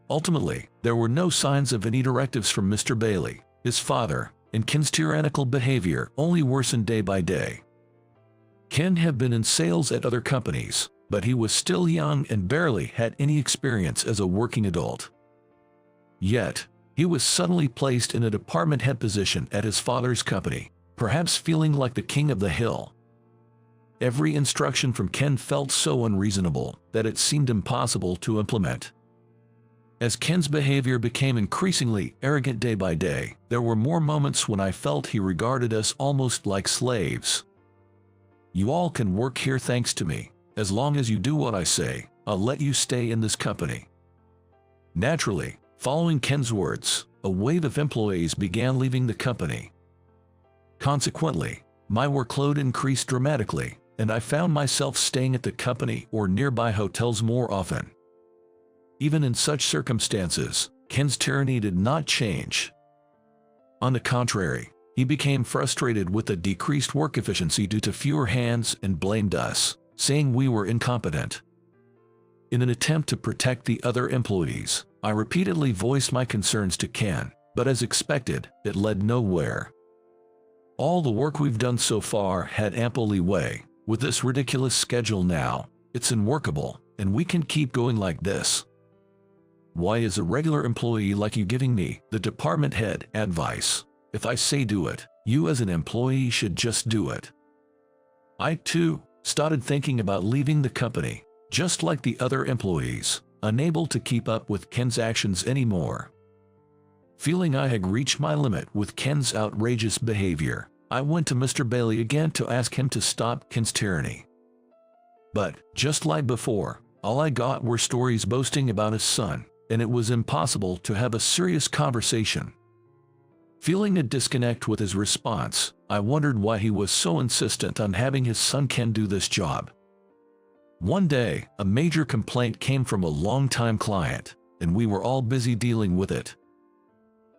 Speaker 1: Ultimately, there were no signs of any directives from Mr. Bailey, his father, and Ken's tyrannical behavior only worsened day by day. Ken had been in sales at other companies, but he was still young and barely had any experience as a working adult. Yet, he was suddenly placed in a department head position at his father's company, perhaps feeling like the king of the hill. Every instruction from Ken felt so unreasonable that it seemed impossible to implement. As Ken's behavior became increasingly arrogant day by day, there were more moments when I felt he regarded us almost like slaves. "You all can work here thanks to me. As long as you do what I say, I'll let you stay in this company." Naturally, following Ken's words, a wave of employees began leaving the company. Consequently, my workload increased dramatically, and I found myself staying at the company or nearby hotels more often. Even in such circumstances, Ken's tyranny did not change. On the contrary, he became frustrated with the decreased work efficiency due to fewer hands and blamed us, saying we were incompetent. In an attempt to protect the other employees, I repeatedly voiced my concerns to Ken, but as expected, it led nowhere. "All the work we've done so far had ample leeway. With this ridiculous schedule now, it's unworkable, and we can keep going like this. Why is a regular employee like you giving me, the department head, advice? If I say do it, you as an employee should just do it." I, too, started thinking about leaving the company, just like the other employees, unable to keep up with Ken's actions anymore. Feeling I had reached my limit with Ken's outrageous behavior, I went to Mr. Bailey again to ask him to stop Ken's tyranny. But, just like before, all I got were stories boasting about his son, and it was impossible to have a serious conversation. Feeling a disconnect with his response, I wondered why he was so insistent on having his son Ken do this job. One day, a major complaint came from a longtime client, and we were all busy dealing with it.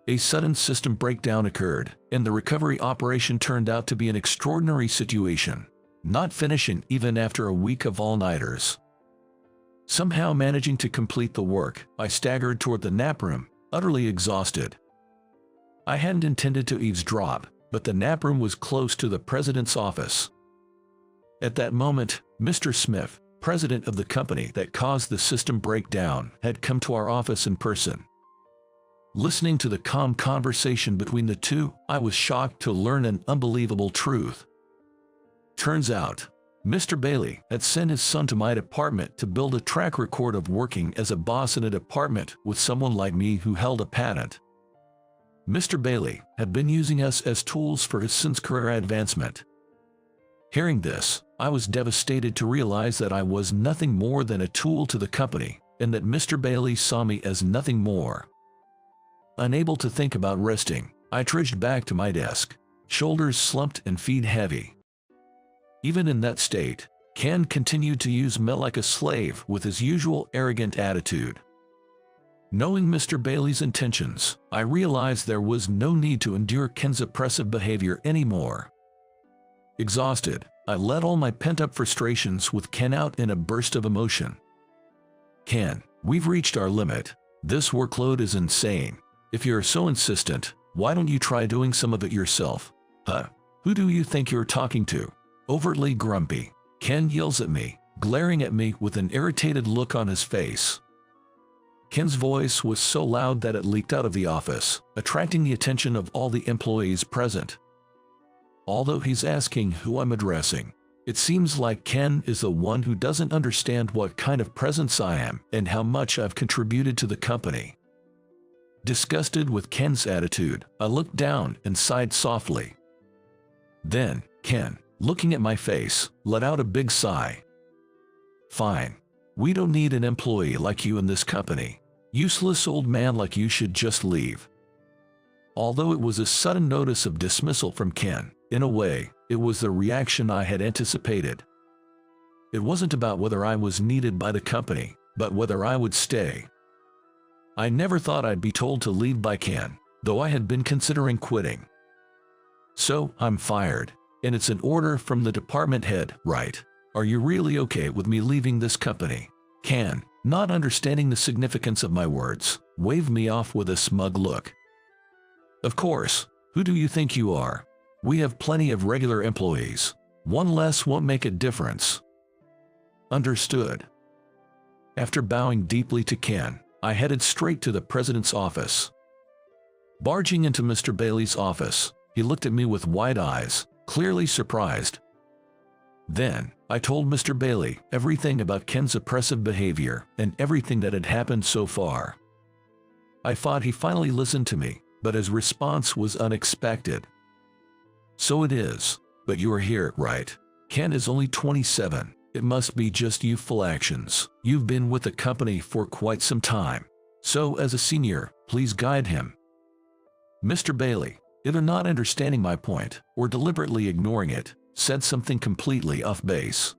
Speaker 1: A sudden system breakdown occurred, and the recovery operation turned out to be an extraordinary situation, not finishing even after a week of all-nighters. Somehow managing to complete the work, I staggered toward the nap room, utterly exhausted. I hadn't intended to eavesdrop, but the nap room was close to the president's office. At that moment, Mr. Smith, president of the company that caused the system breakdown, had come to our office in person. Listening to the calm conversation between the two, I was shocked to learn an unbelievable truth. Turns out, Mr. Bailey had sent his son to my department to build a track record of working as a boss in a department with someone like me who held a patent. Mr. Bailey had been using us as tools for his son's career advancement. Hearing this, I was devastated to realize that I was nothing more than a tool to the company, and that Mr. Bailey saw me as nothing more. Unable to think about resting, I trudged back to my desk, shoulders slumped and feet heavy. Even in that state, Ken continued to use me like a slave with his usual arrogant attitude. Knowing Mr. Bailey's intentions, I realized there was no need to endure Ken's oppressive behavior anymore. Exhausted, I let all my pent-up frustrations with Ken out in a burst of emotion. "Ken, We've reached our limit. This workload is insane. If you're so insistent, why don't you try doing some of it yourself? Huh? Who do you think you're talking to? Overtly grumpy, Ken yells at me, glaring at me with an irritated look on his face. Ken's voice was so loud that it leaked out of the office, attracting the attention of all the employees present. Although he's asking who I'm addressing, it seems like Ken is the one who doesn't understand what kind of presence I am and how much I've contributed to the company. Disgusted with Ken's attitude, I looked down and sighed softly. Then, Ken, looking at my face, let out a big sigh. Fine. We don't need an employee like you in this company. Useless old man like you should just leave. Although it was a sudden notice of dismissal from Ken, in a way, it was the reaction I had anticipated. It wasn't about whether I was needed by the company, but whether I would stay. I never thought I'd be told to leave by Ken, though I had been considering quitting. So, I'm fired, and it's an order from the department head, right? Are you really okay with me leaving this company? Ken, not understanding the significance of my words, waved me off with a smug look. Of course, who do you think you are? We have plenty of regular employees. One less won't make a difference. Understood. After bowing deeply to Ken, I headed straight to the president's office. Barging into Mr. Bailey's office, he looked at me with wide eyes, clearly surprised. Then, I told Mr. Bailey everything about Ken's oppressive behavior and everything that had happened so far. I thought he finally listened to me, but his response was unexpected. So it is, but you are here, right? Ken is only 27. It must be just youthful actions. You've been with the company for quite some time. So as a senior, please guide him. Mr. Bailey, either not understanding my point or deliberately ignoring it, said something completely off base.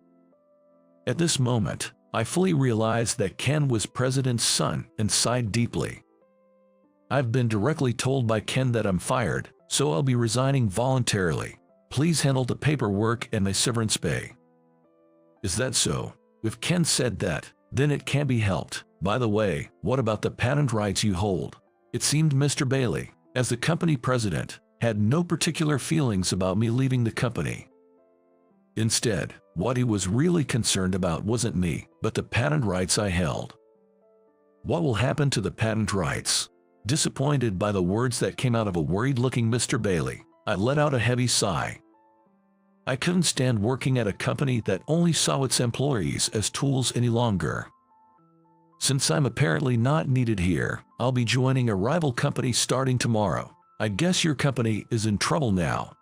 Speaker 1: At this moment, I fully realized that Ken was president's son and sighed deeply. I've been directly told by Ken that I'm fired, so I'll be resigning voluntarily. Please handle the paperwork and my severance pay. Is that so? If Ken said that, then it can't be helped. By the way, what about the patent rights you hold? It seemed Mr. Bailey, as the company president, had no particular feelings about me leaving the company. Instead, what he was really concerned about wasn't me, but the patent rights I held. What will happen to the patent rights? Disappointed by the words that came out of a worried-looking Mr. Bailey, I let out a heavy sigh. I couldn't stand working at a company that only saw its employees as tools any longer. Since I'm apparently not needed here, I'll be joining a rival company starting tomorrow. I guess your company is in trouble now.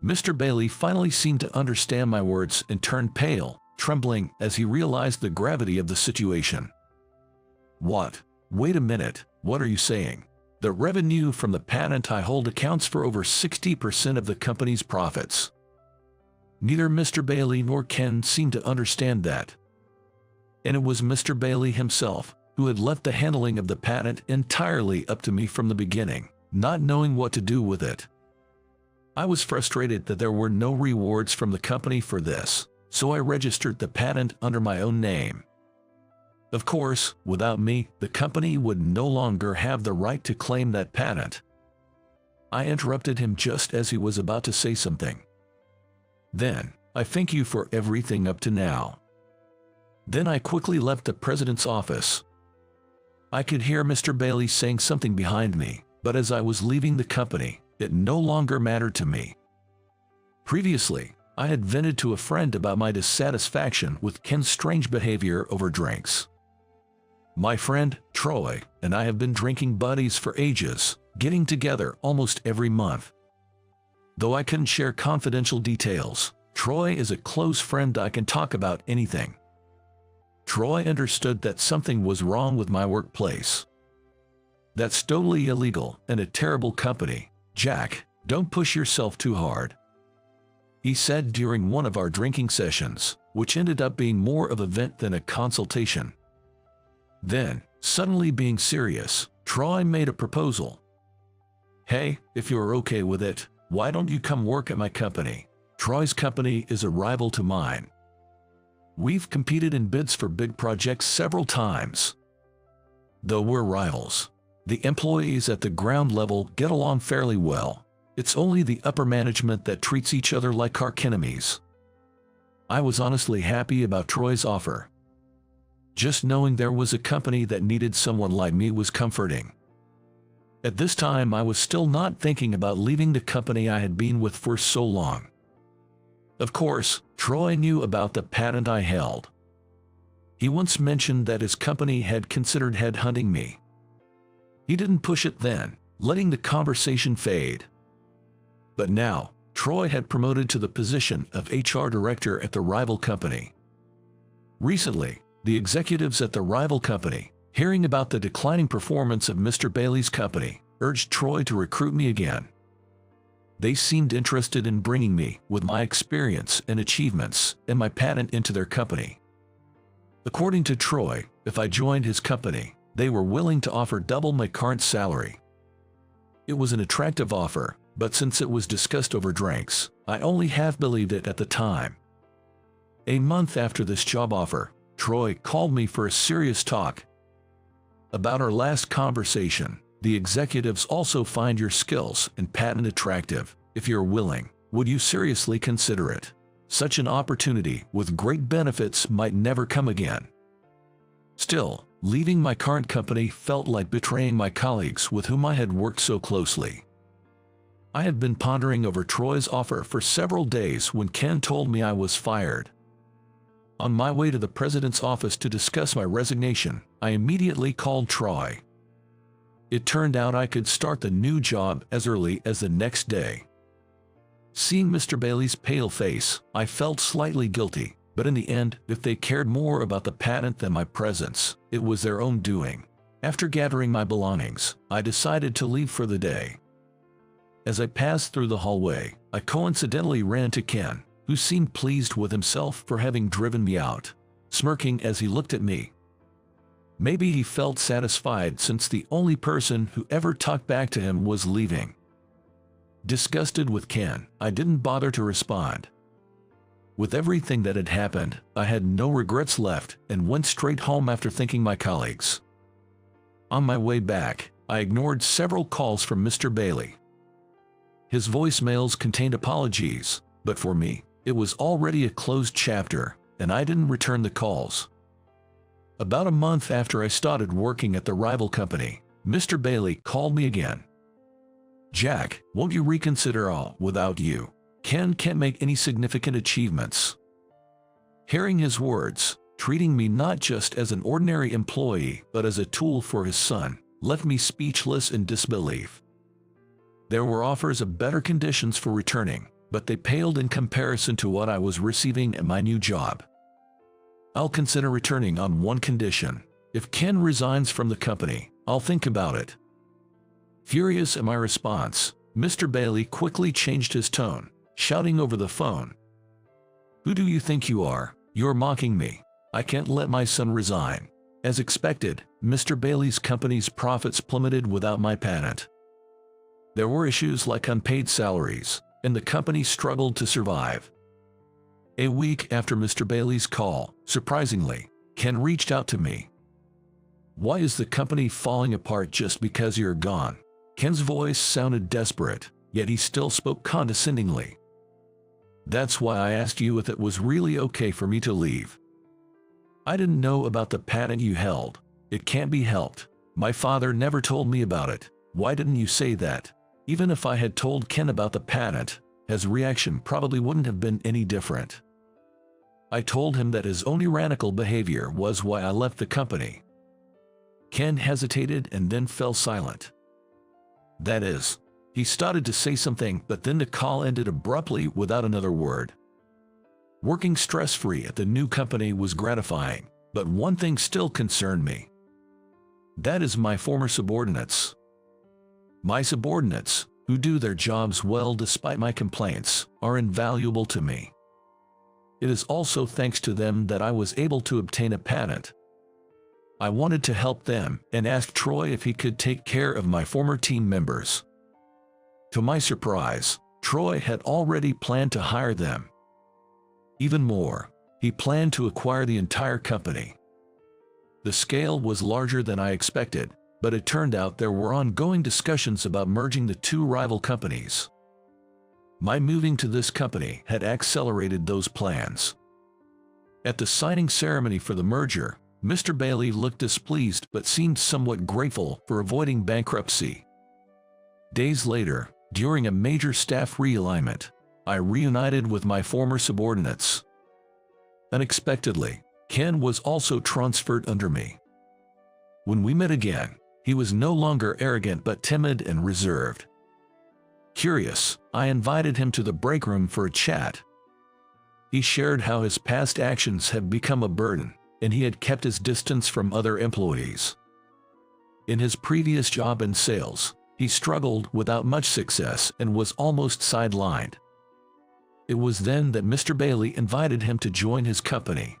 Speaker 1: Mr. Bailey finally seemed to understand my words and turned pale, trembling as he realized the gravity of the situation. What? Wait a minute, what are you saying? The revenue from the patent I hold accounts for over 60% of the company's profits. Neither Mr. Bailey nor Ken seemed to understand that. And it was Mr. Bailey himself who had left the handling of the patent entirely up to me from the beginning, not knowing what to do with it. I was frustrated that there were no rewards from the company for this, so I registered the patent under my own name. Of course, without me, the company would no longer have the right to claim that patent. I interrupted him just as he was about to say something. Then, I thank you for everything up to now. Then I quickly left the president's office. I could hear Mr. Bailey saying something behind me, but as I was leaving the company, it no longer mattered to me. Previously, I had vented to a friend about my dissatisfaction with Ken's strange behavior over drinks. My friend, Troy, and I have been drinking buddies for ages, getting together almost every month. Though I couldn't share confidential details, Troy is a close friend I can talk about anything. Troy understood that something was wrong with my workplace. That's totally illegal and a terrible company. Jack, don't push yourself too hard, he said during one of our drinking sessions, which ended up being more of a vent than a consultation. Then, suddenly being serious, Troy made a proposal. Hey, if you're okay with it, why don't you come work at my company? Troy's company is a rival to mine. We've competed in bids for big projects several times. Though we're rivals, the employees at the ground level get along fairly well. It's only the upper management that treats each other like archenemies. I was honestly happy about Troy's offer. Just knowing there was a company that needed someone like me was comforting. At this time, I was still not thinking about leaving the company I had been with for so long. Of course, Troy knew about the patent I held. He once mentioned that his company had considered headhunting me. He didn't push it then, letting the conversation fade. But now, Troy had promoted to the position of HR director at the rival company. Recently, the executives at the rival company, hearing about the declining performance of Mr. Bailey's company, urged Troy to recruit me again. They seemed interested in bringing me, with my experience and achievements, and my patent into their company. According to Troy, if I joined his company, they were willing to offer double my current salary. It was an attractive offer, but since it was discussed over drinks, I only half believed it at the time. A month after this job offer, Troy called me for a serious talk. About our last conversation, the executives also find your skills and patent attractive. If you're willing, would you seriously consider it? Such an opportunity with great benefits might never come again. Still, leaving my current company felt like betraying my colleagues with whom I had worked so closely. I had been pondering over Troy's offer for several days when Ken told me I was fired. On my way to the president's office to discuss my resignation, I immediately called Troy. It turned out I could start the new job as early as the next day. Seeing Mr. Bailey's pale face, I felt slightly guilty, but in the end, if they cared more about the patent than my presence, it was their own doing. After gathering my belongings, I decided to leave for the day. As I passed through the hallway, I coincidentally ran into Ken, who seemed pleased with himself for having driven me out, smirking as he looked at me. Maybe he felt satisfied since the only person who ever talked back to him was leaving. Disgusted with Ken, I didn't bother to respond. With everything that had happened, I had no regrets left and went straight home after thanking my colleagues. On my way back, I ignored several calls from Mr. Bailey. His voicemails contained apologies, but for me, it was already a closed chapter, and I didn't return the calls. About a month after I started working at the rival company, Mr. Bailey called me again. "Jack, won't you reconsider? Without you, Ken can't make any significant achievements." Hearing his words, treating me not just as an ordinary employee but as a tool for his son, left me speechless in disbelief. There were offers of better conditions for returning, but they paled in comparison to what I was receiving at my new job. "I'll consider returning on one condition. If Ken resigns from the company, I'll think about it." Furious at my response, Mr. Bailey quickly changed his tone, shouting over the phone, "Who do you think you are? You're mocking me. I can't let my son resign." As expected, Mr. Bailey's company's profits plummeted without my patent. There were issues like unpaid salaries, and the company struggled to survive. A week after Mr. Bailey's call, surprisingly, Ken reached out to me. "Why is the company falling apart just because you're gone?" Ken's voice sounded desperate, yet he still spoke condescendingly. "That's why I asked you if it was really okay for me to leave. I didn't know about the patent you held. It can't be helped. My father never told me about it. Why didn't you say that?" Even if I had told Ken about the patent, his reaction probably wouldn't have been any different. I told him that his own tyrannical behavior was why I left the company. Ken hesitated and then fell silent. That is, he started to say something, but then the call ended abruptly without another word. Working stress-free at the new company was gratifying, but one thing still concerned me. That is my former subordinates. My subordinates, who do their jobs well despite my complaints, are invaluable to me. It is also thanks to them that I was able to obtain a patent. I wanted to help them and asked Troy if he could take care of my former team members. To my surprise, Troy had already planned to hire them. Even more, He planned to acquire the entire company. The scale was larger than I expected, but it turned out there were ongoing discussions about merging the two rival companies. My moving to this company had accelerated those plans. At the signing ceremony for the merger, Mr. Bailey looked displeased but seemed somewhat grateful for avoiding bankruptcy. Days later, during a major staff realignment, I reunited with my former subordinates. Unexpectedly, Ken was also transferred under me. When we met again, he was no longer arrogant but timid and reserved. Curious, I invited him to the break room for a chat. He shared how his past actions had become a burden, and he had kept his distance from other employees. In his previous job in sales, he struggled without much success and was almost sidelined. It was then that Mr. Bailey invited him to join his company.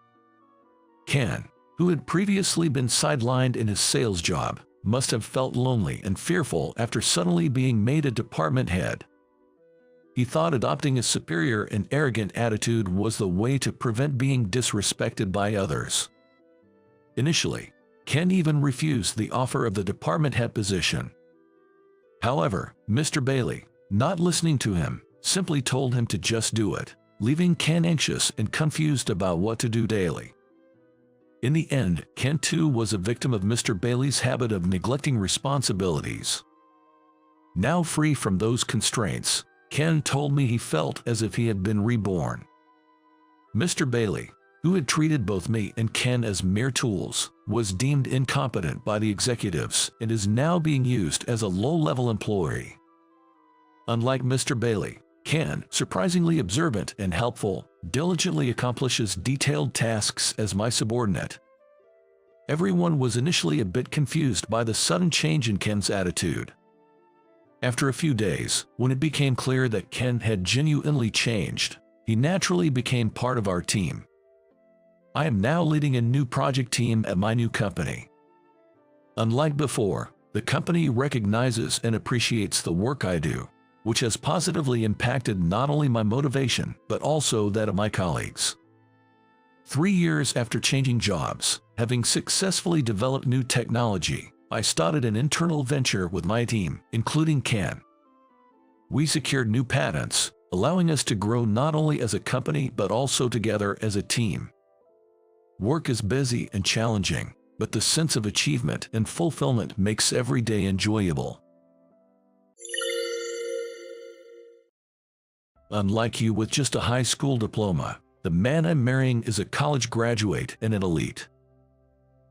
Speaker 1: Ken, who had previously been sidelined in his sales job, must have felt lonely and fearful after suddenly being made a department head. He thought adopting a superior and arrogant attitude was the way to prevent being disrespected by others. Initially, Ken even refused the offer of the department head position. However, Mr. Bailey, not listening to him, simply told him to just do it, leaving Ken anxious and confused about what to do daily. In the end, Ken too was a victim of Mr. Bailey's habit of neglecting responsibilities. Now free from those constraints, Ken told me he felt as if he had been reborn. Mr. Bailey, who had treated both me and Ken as mere tools, was deemed incompetent by the executives and is now being used as a low-level employee. Unlike Mr. Bailey, Ken, surprisingly observant and helpful, diligently accomplishes detailed tasks as my subordinate. Everyone was initially a bit confused by the sudden change in Ken's attitude. After a few days, when it became clear that Ken had genuinely changed, he naturally became part of our team. I am now leading a new project team at my new company. Unlike before, the company recognizes and appreciates the work I do, which has positively impacted not only my motivation but also that of my colleagues. 3 years after changing jobs, having successfully developed new technology, I started an internal venture with my team, including Ken. We secured new patents, allowing us to grow not only as a company but also together as a team. Work is busy and challenging, but the sense of achievement and fulfillment makes every day enjoyable. Unlike you with just a high school diploma, the man I'm marrying is a college graduate and an elite.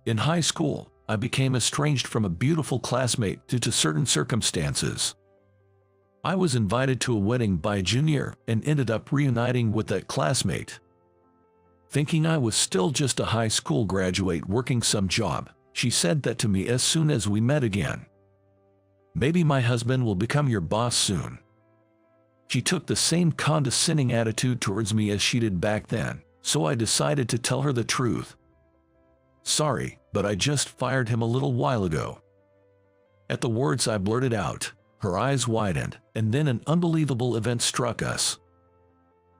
Speaker 1: In high school, I became estranged from a beautiful classmate due to certain circumstances. I was invited to a wedding by a junior and ended up reuniting with that classmate. Thinking I was still just a high school graduate working some job, she said that to me as soon as we met again. "Maybe my husband will become your boss soon." She took the same condescending attitude towards me as she did back then, so I decided to tell her the truth. "Sorry, but I just fired him a little while ago." At the words I blurted out, her eyes widened, and then an unbelievable event struck us.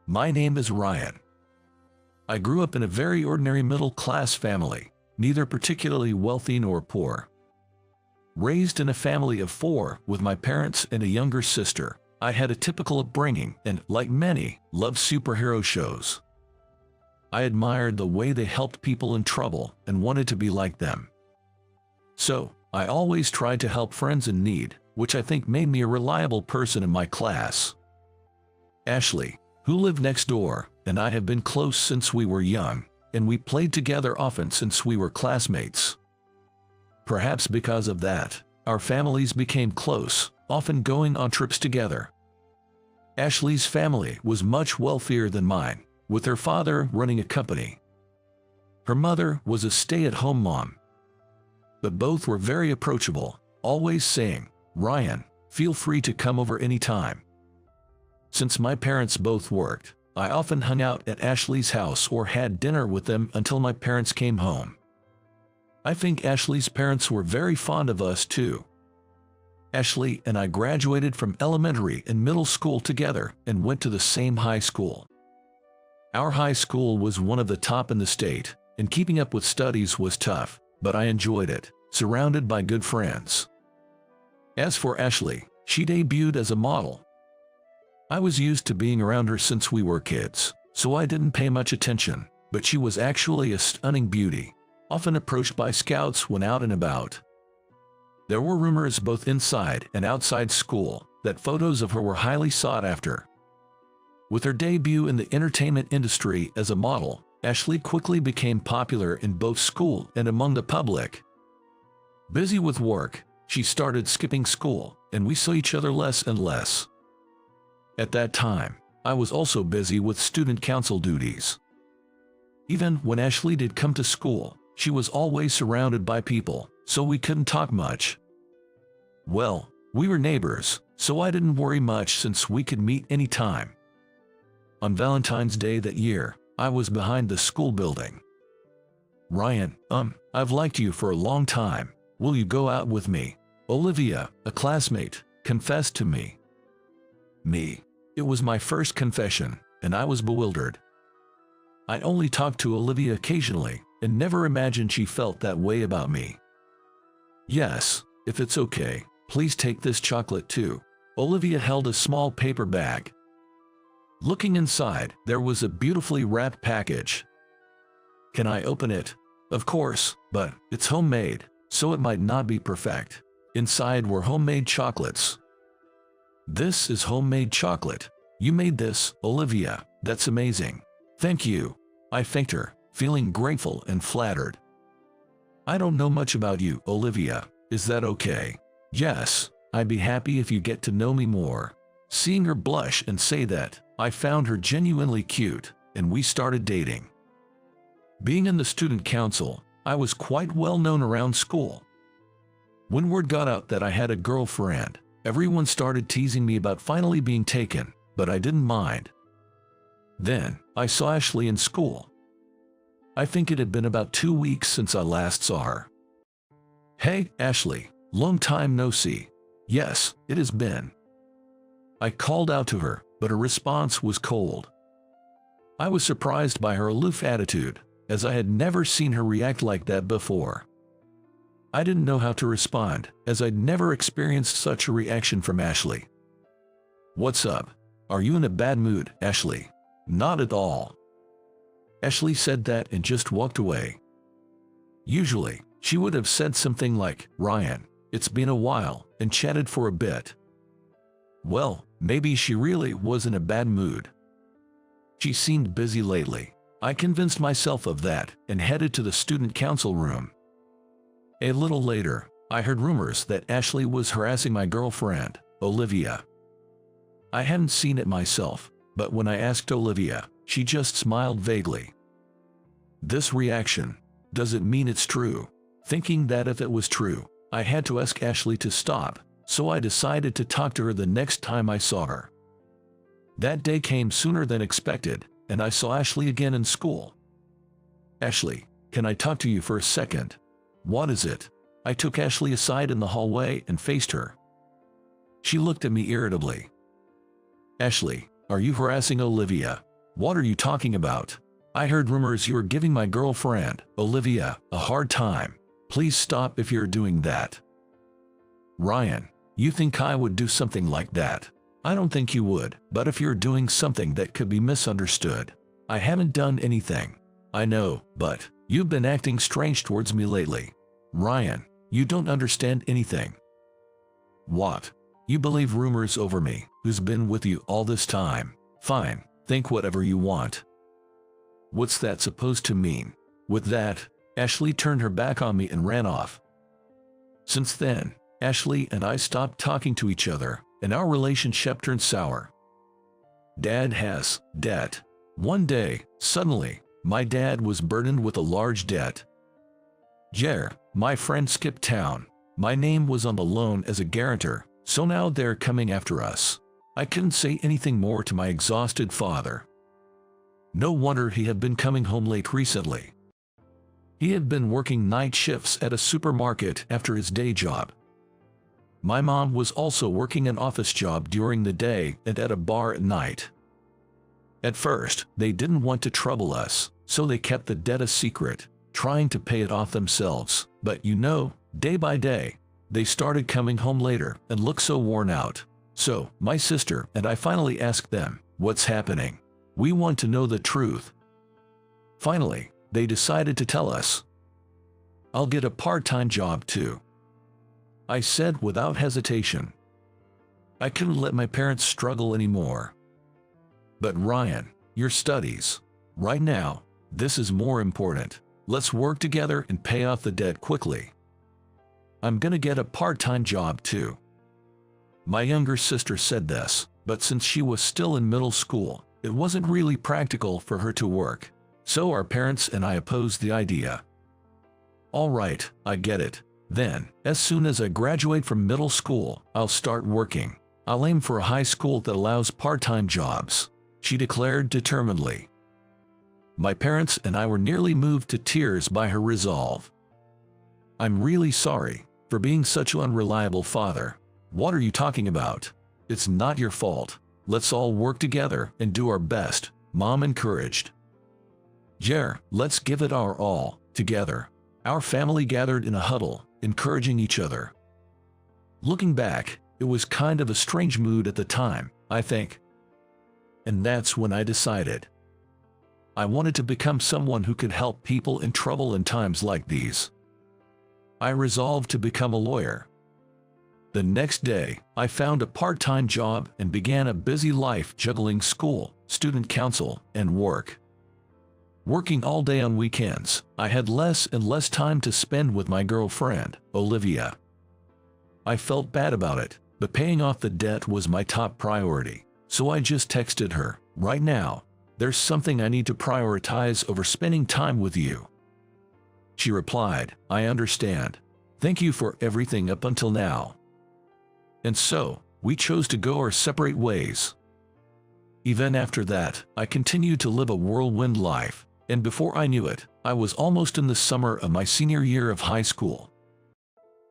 Speaker 1: My name is Ryan. I grew up in a very ordinary middle-class family, neither particularly wealthy nor poor. Raised in a family of 4 with my parents and a younger sister, I had a typical upbringing and, like many, loved superhero shows. I admired the way they helped people in trouble and wanted to be like them. So, I always tried to help friends in need, which I think made me a reliable person in my class. Ashley, who lived next door, and I have been close since we were young, and we played together often since we were classmates. Perhaps because of that, our families became close, often going on trips together. Ashley's family was much wealthier than mine, with her father running a company. Her mother was a stay-at-home mom. But both were very approachable, always saying, "Ryan, feel free to come over anytime." Since my parents both worked, I often hung out at Ashley's house or had dinner with them until my parents came home. I think Ashley's parents were very fond of us too. Ashley and I graduated from elementary and middle school together and went to the same high school. Our high school was one of the top in the state, and keeping up with studies was tough, but I enjoyed it, surrounded by good friends. As for Ashley, she debuted as a model. I was used to being around her since we were kids, so I didn't pay much attention, but she was actually a stunning beauty, often approached by scouts when out and about. There were rumors both inside and outside school that photos of her were highly sought after. With her debut in the entertainment industry as a model, Ashley quickly became popular in both school and among the public. Busy with work, she started skipping school, and we saw each other less and less. At that time, I was also busy with student council duties. Even when Ashley did come to school, she was always surrounded by people, so we couldn't talk much. Well, we were neighbors, so I didn't worry much since we could meet anytime. On Valentine's Day that year, I was behind the school building. "Ryan, I've liked you for a long time. Will you go out with me?" Olivia, a classmate, confessed to me. It was my first confession, and I was bewildered. I only talked to Olivia occasionally, and never imagined she felt that way about me. "Yes, if it's okay, please take this chocolate too." Olivia held a small paper bag. Looking inside, there was a beautifully wrapped package. "Can I open it?" "Of course, but it's homemade, so it might not be perfect." Inside were homemade chocolates. "This is homemade chocolate. You made this, Olivia. That's amazing." "Thank you." I thanked her, feeling grateful and flattered. "I don't know much about you, Olivia. Is that okay?" "Yes, I'd be happy if you get to know me more." Seeing her blush and say that, I found her genuinely cute, and we started dating. Being in the student council, I was quite well known around school. When word got out that I had a girlfriend, everyone started teasing me about finally being taken, but I didn't mind. Then, I saw Ashley in school. I think it had been about 2 weeks since I last saw her. "Hey, Ashley, long time no see." "Yes, it has been." I called out to her, but her response was cold. I was surprised by her aloof attitude, as I had never seen her react like that before. I didn't know how to respond, as I'd never experienced such a reaction from Ashley. "What's up? Are you in a bad mood, Ashley?" "Not at all." Ashley said that and just walked away. Usually, she would have said something like, "Ryan, it's been a while," and chatted for a bit. Well, maybe she really was in a bad mood. She seemed busy lately. I convinced myself of that and headed to the student council room. A little later, I heard rumors that Ashley was harassing my girlfriend, Olivia. I hadn't seen it myself, but when I asked Olivia, she just smiled vaguely. This reaction, does it mean it's true? Thinking that if it was true, I had to ask Ashley to stop, so I decided to talk to her the next time I saw her. That day came sooner than expected, and I saw Ashley again in school. "Ashley, can I talk to you for a second?" "What is it?" I took Ashley aside in the hallway and faced her. She looked at me irritably. "Ashley, are you harassing Olivia?" "What are you talking about? I heard rumors you were giving my girlfriend, Olivia, a hard time. Please stop if you're doing that." "Ryan, you think I would do something like that?" "I don't think you would, but if you're doing something that could be misunderstood." "I haven't done anything." "I know, but you've been acting strange towards me lately." "Ryan, you don't understand anything." "What? You believe rumors over me, who's been with you all this time?" "Fine, think whatever you want." "What's that supposed to mean?" With that, Ashley turned her back on me and ran off. Since then, Ashley and I stopped talking to each other, and our relationship turned sour. Dad has debt. One day, suddenly, my dad was burdened with a large debt. Jer, my friend, skipped town. My name was on the loan as a guarantor, so now they're coming after us. I couldn't say anything more to my exhausted father. No wonder he had been coming home late recently. He had been working night shifts at a supermarket after his day job. My mom was also working an office job during the day and at a bar at night. At first, they didn't want to trouble us, so they kept the debt a secret, trying to pay it off themselves. But you know, day by day, they started coming home later and looked so worn out. So, my sister and I finally asked them, "What's happening? We want to know the truth." Finally, they decided to tell us. "I'll get a part-time job too," I said without hesitation. I couldn't let my parents struggle anymore. "But Ryan, your studies. Right now, this is more important. Let's work together and pay off the debt quickly. I'm gonna get a part-time job too." My younger sister said this, but since she was still in middle school, it wasn't really practical for her to work. So our parents and I opposed the idea. "All right, I get it. Then, as soon as I graduate from middle school, I'll start working. I'll aim for a high school that allows part-time jobs," she declared determinedly. My parents and I were nearly moved to tears by her resolve. "I'm really sorry for being such an unreliable father. What are you talking about? It's not your fault. Let's all work together and do our best," Mom encouraged. "Yeah, let's give it our all, together." Our family gathered in a huddle, encouraging each other. Looking back, it was kind of a strange mood at the time, I think. And that's when I decided. I wanted to become someone who could help people in trouble in times like these. I resolved to become a lawyer. The next day, I found a part-time job and began a busy life juggling school, student council, and work. Working all day on weekends, I had less and less time to spend with my girlfriend, Olivia. I felt bad about it, but paying off the debt was my top priority, so I just texted her, "Right now, there's something I need to prioritize over spending time with you." She replied, "I understand. Thank you for everything up until now." And so, we chose to go our separate ways. Even after that, I continued to live a whirlwind life, and before I knew it, I was almost in the summer of my senior year of high school.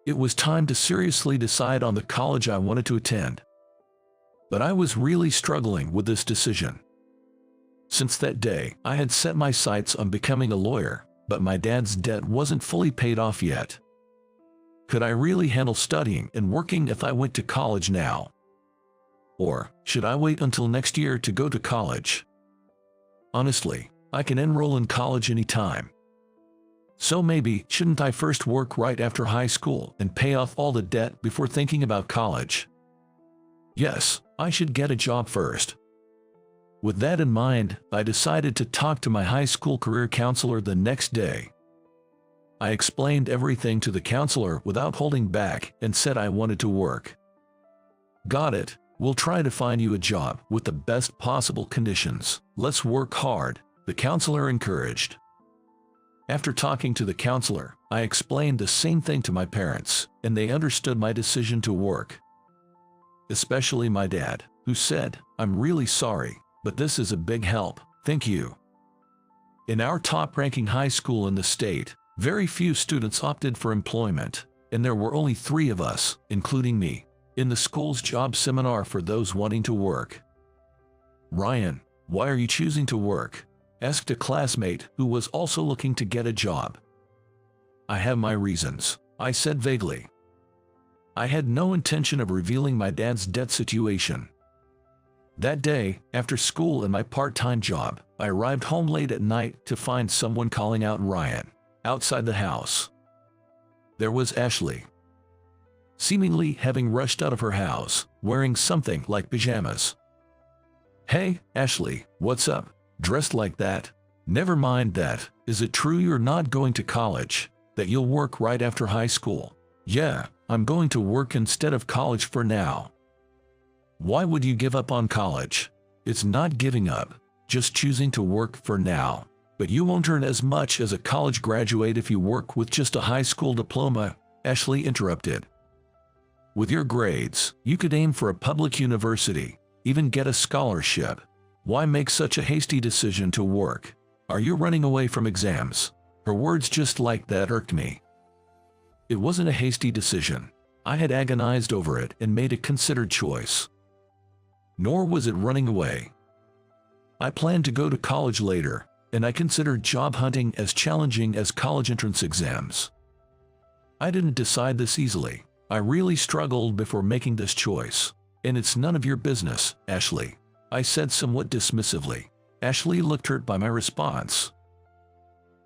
Speaker 1: It was time to seriously decide on the college I wanted to attend. But I was really struggling with this decision. Since that day, I had set my sights on becoming a lawyer, but my dad's debt wasn't fully paid off yet. Could I really handle studying and working if I went to college now? Or should I wait until next year to go to college? Honestly, I can enroll in college anytime. So maybe shouldn't I first work right after high school and pay off all the debt before thinking about college? Yes, I should get a job first. With that in mind, I decided to talk to my high school career counselor the next day. I explained everything to the counselor without holding back and said I wanted to work. "Got it. We'll try to find you a job with the best possible conditions. Let's work hard," the counselor encouraged. After talking to the counselor, I explained the same thing to my parents, and they understood my decision to work. Especially my dad, who said, "I'm really sorry, but this is a big help. Thank you." In our top-ranking high school in the state, very few students opted for employment, and there were only 3 of us, including me, in the school's job seminar for those wanting to work. "Ryan, why are you choosing to work?" asked a classmate who was also looking to get a job. "I have my reasons," I said vaguely. I had no intention of revealing my dad's debt situation. That day, after school and my part-time job, I arrived home late at night to find someone calling out Ryan outside the house. There was Ashley, seemingly having rushed out of her house, wearing something like pajamas. "Hey, Ashley, what's up? Dressed like that? Never mind that. Is it true you're not going to college? That you'll work right after high school?" "Yeah, I'm going to work instead of college for now." "Why would you give up on college?" "It's not giving up, just choosing to work for now. But you won't earn as much as a college graduate if you work with just a high school diploma," Ashley interrupted. "With your grades, you could aim for a public university, even get a scholarship. Why make such a hasty decision to work? Are you running away from exams?" Her words just like that irked me. It wasn't a hasty decision. I had agonized over it and made a considered choice. Nor was it running away. I plan to go to college later, and I consider job hunting as challenging as college entrance exams. I didn't decide this easily. I really struggled before making this choice. And it's none of your business, Ashley, I said somewhat dismissively. Ashley looked hurt by my response.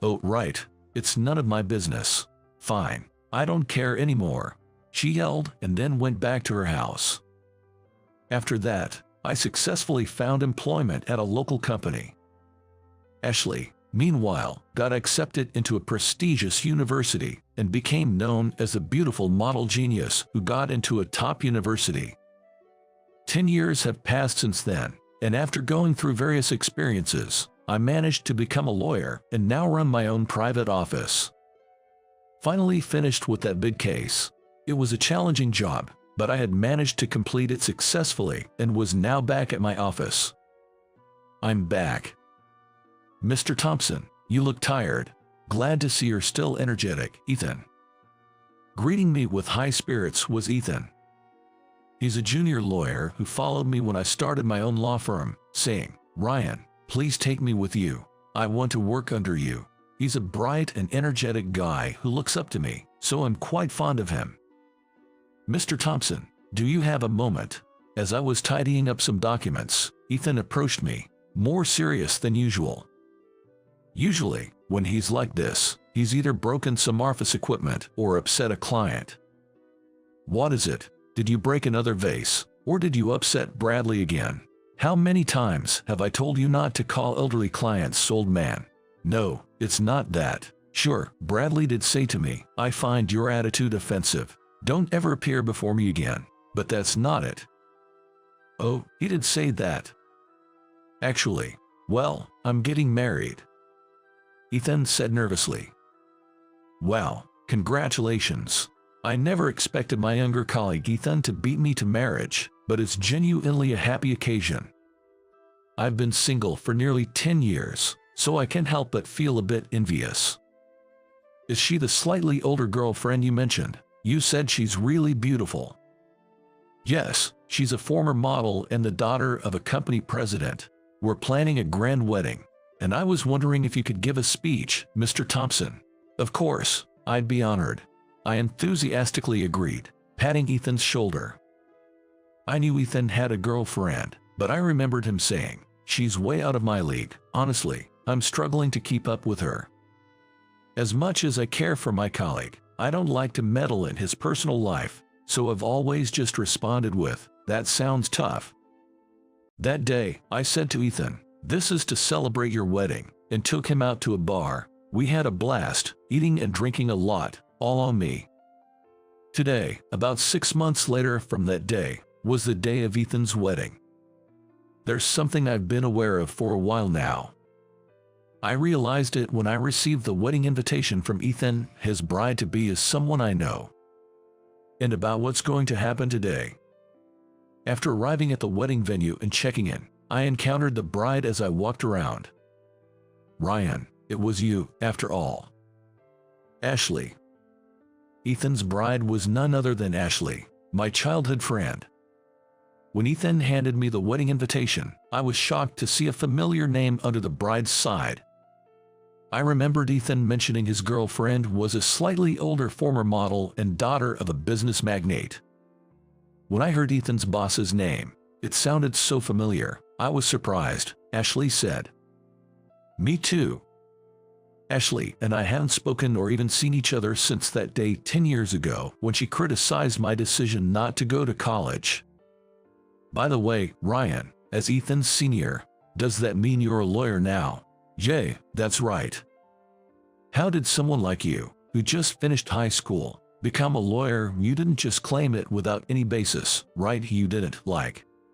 Speaker 1: Oh, right. It's none of my business. Fine. I don't care anymore, she yelled and then went back to her house. After that, I successfully found employment at a local company. Ashley, meanwhile, got accepted into a prestigious university and became known as a beautiful model genius who got into a top university. 10 years have passed since then, and after going through various experiences, I managed to become a lawyer and now run my own private office. Finally finished with that big case. It was a challenging job, but I had managed to complete it successfully and was now back at my office. I'm back. Mr. Thompson, you look tired. Glad to see you're still energetic, Ethan. Greeting me with high spirits was Ethan. He's a junior lawyer who followed me when I started my own law firm, saying, Ryan, please take me with you. I want to work under you. He's a bright and energetic guy who looks up to me, so I'm quite fond of him. Mr. Thompson, do you have a moment? As I was tidying up some documents, Ethan approached me, more serious than usual. Usually, when he's like this, he's either broken some office equipment or upset a client. What is it? Did you break another vase, or did you upset Bradley again? How many times have I told you not to call elderly clients old man? No, it's not that. Sure, Bradley did say to me, I find your attitude offensive. Don't ever appear before me again. But that's not it. Oh, he did say that. Actually, well, I'm getting married, Ethan said nervously. Wow, congratulations. I never expected my younger colleague Ethan to beat me to marriage, but it's genuinely a happy occasion. I've been single for nearly 10 years, so I can't help but feel a bit envious. Is she the slightly older girlfriend you mentioned? You said she's really beautiful. Yes, she's a former model and the daughter of a company president. We're planning a grand wedding, and I was wondering if you could give a speech, Mr. Thompson. Of course, I'd be honored, I enthusiastically agreed, patting Ethan's shoulder. I knew Ethan had a girlfriend, but I remembered him saying, she's way out of my league. Honestly, I'm struggling to keep up with her. As much as I care for my colleague, I don't like to meddle in his personal life, so I've always just responded with, that sounds tough. That day, I said to Ethan, this is to celebrate your wedding, and took him out to a bar. We had a blast, eating and drinking a lot, all on me. Today, about 6 months later from that day, was the day of Ethan's wedding. There's something I've been aware of for a while now. I realized it when I received the wedding invitation from Ethan. His bride-to-be is someone I know. And about what's going to happen today. After arriving at the wedding venue and checking in, I encountered the bride as I walked around. Ryan, it was you, after all. Ashley. Ethan's bride was none other than Ashley, my childhood friend. When Ethan handed me the wedding invitation, I was shocked to see a familiar name under the bride's side. I remembered Ethan mentioning his girlfriend was a slightly older former model and daughter of a business magnate. When I heard Ethan's boss's name, it sounded so familiar. I was surprised, Ashley said. Me too. Ashley and I hadn't spoken or even seen each other since that day 10 years ago when she criticized my decision not to go to college. By the way, Ryan, as Ethan's senior, does that mean you're a lawyer now? Yay, that's right. How did someone like you, who just finished high school, become a lawyer? You didn't just claim it without any basis, right? You didn't,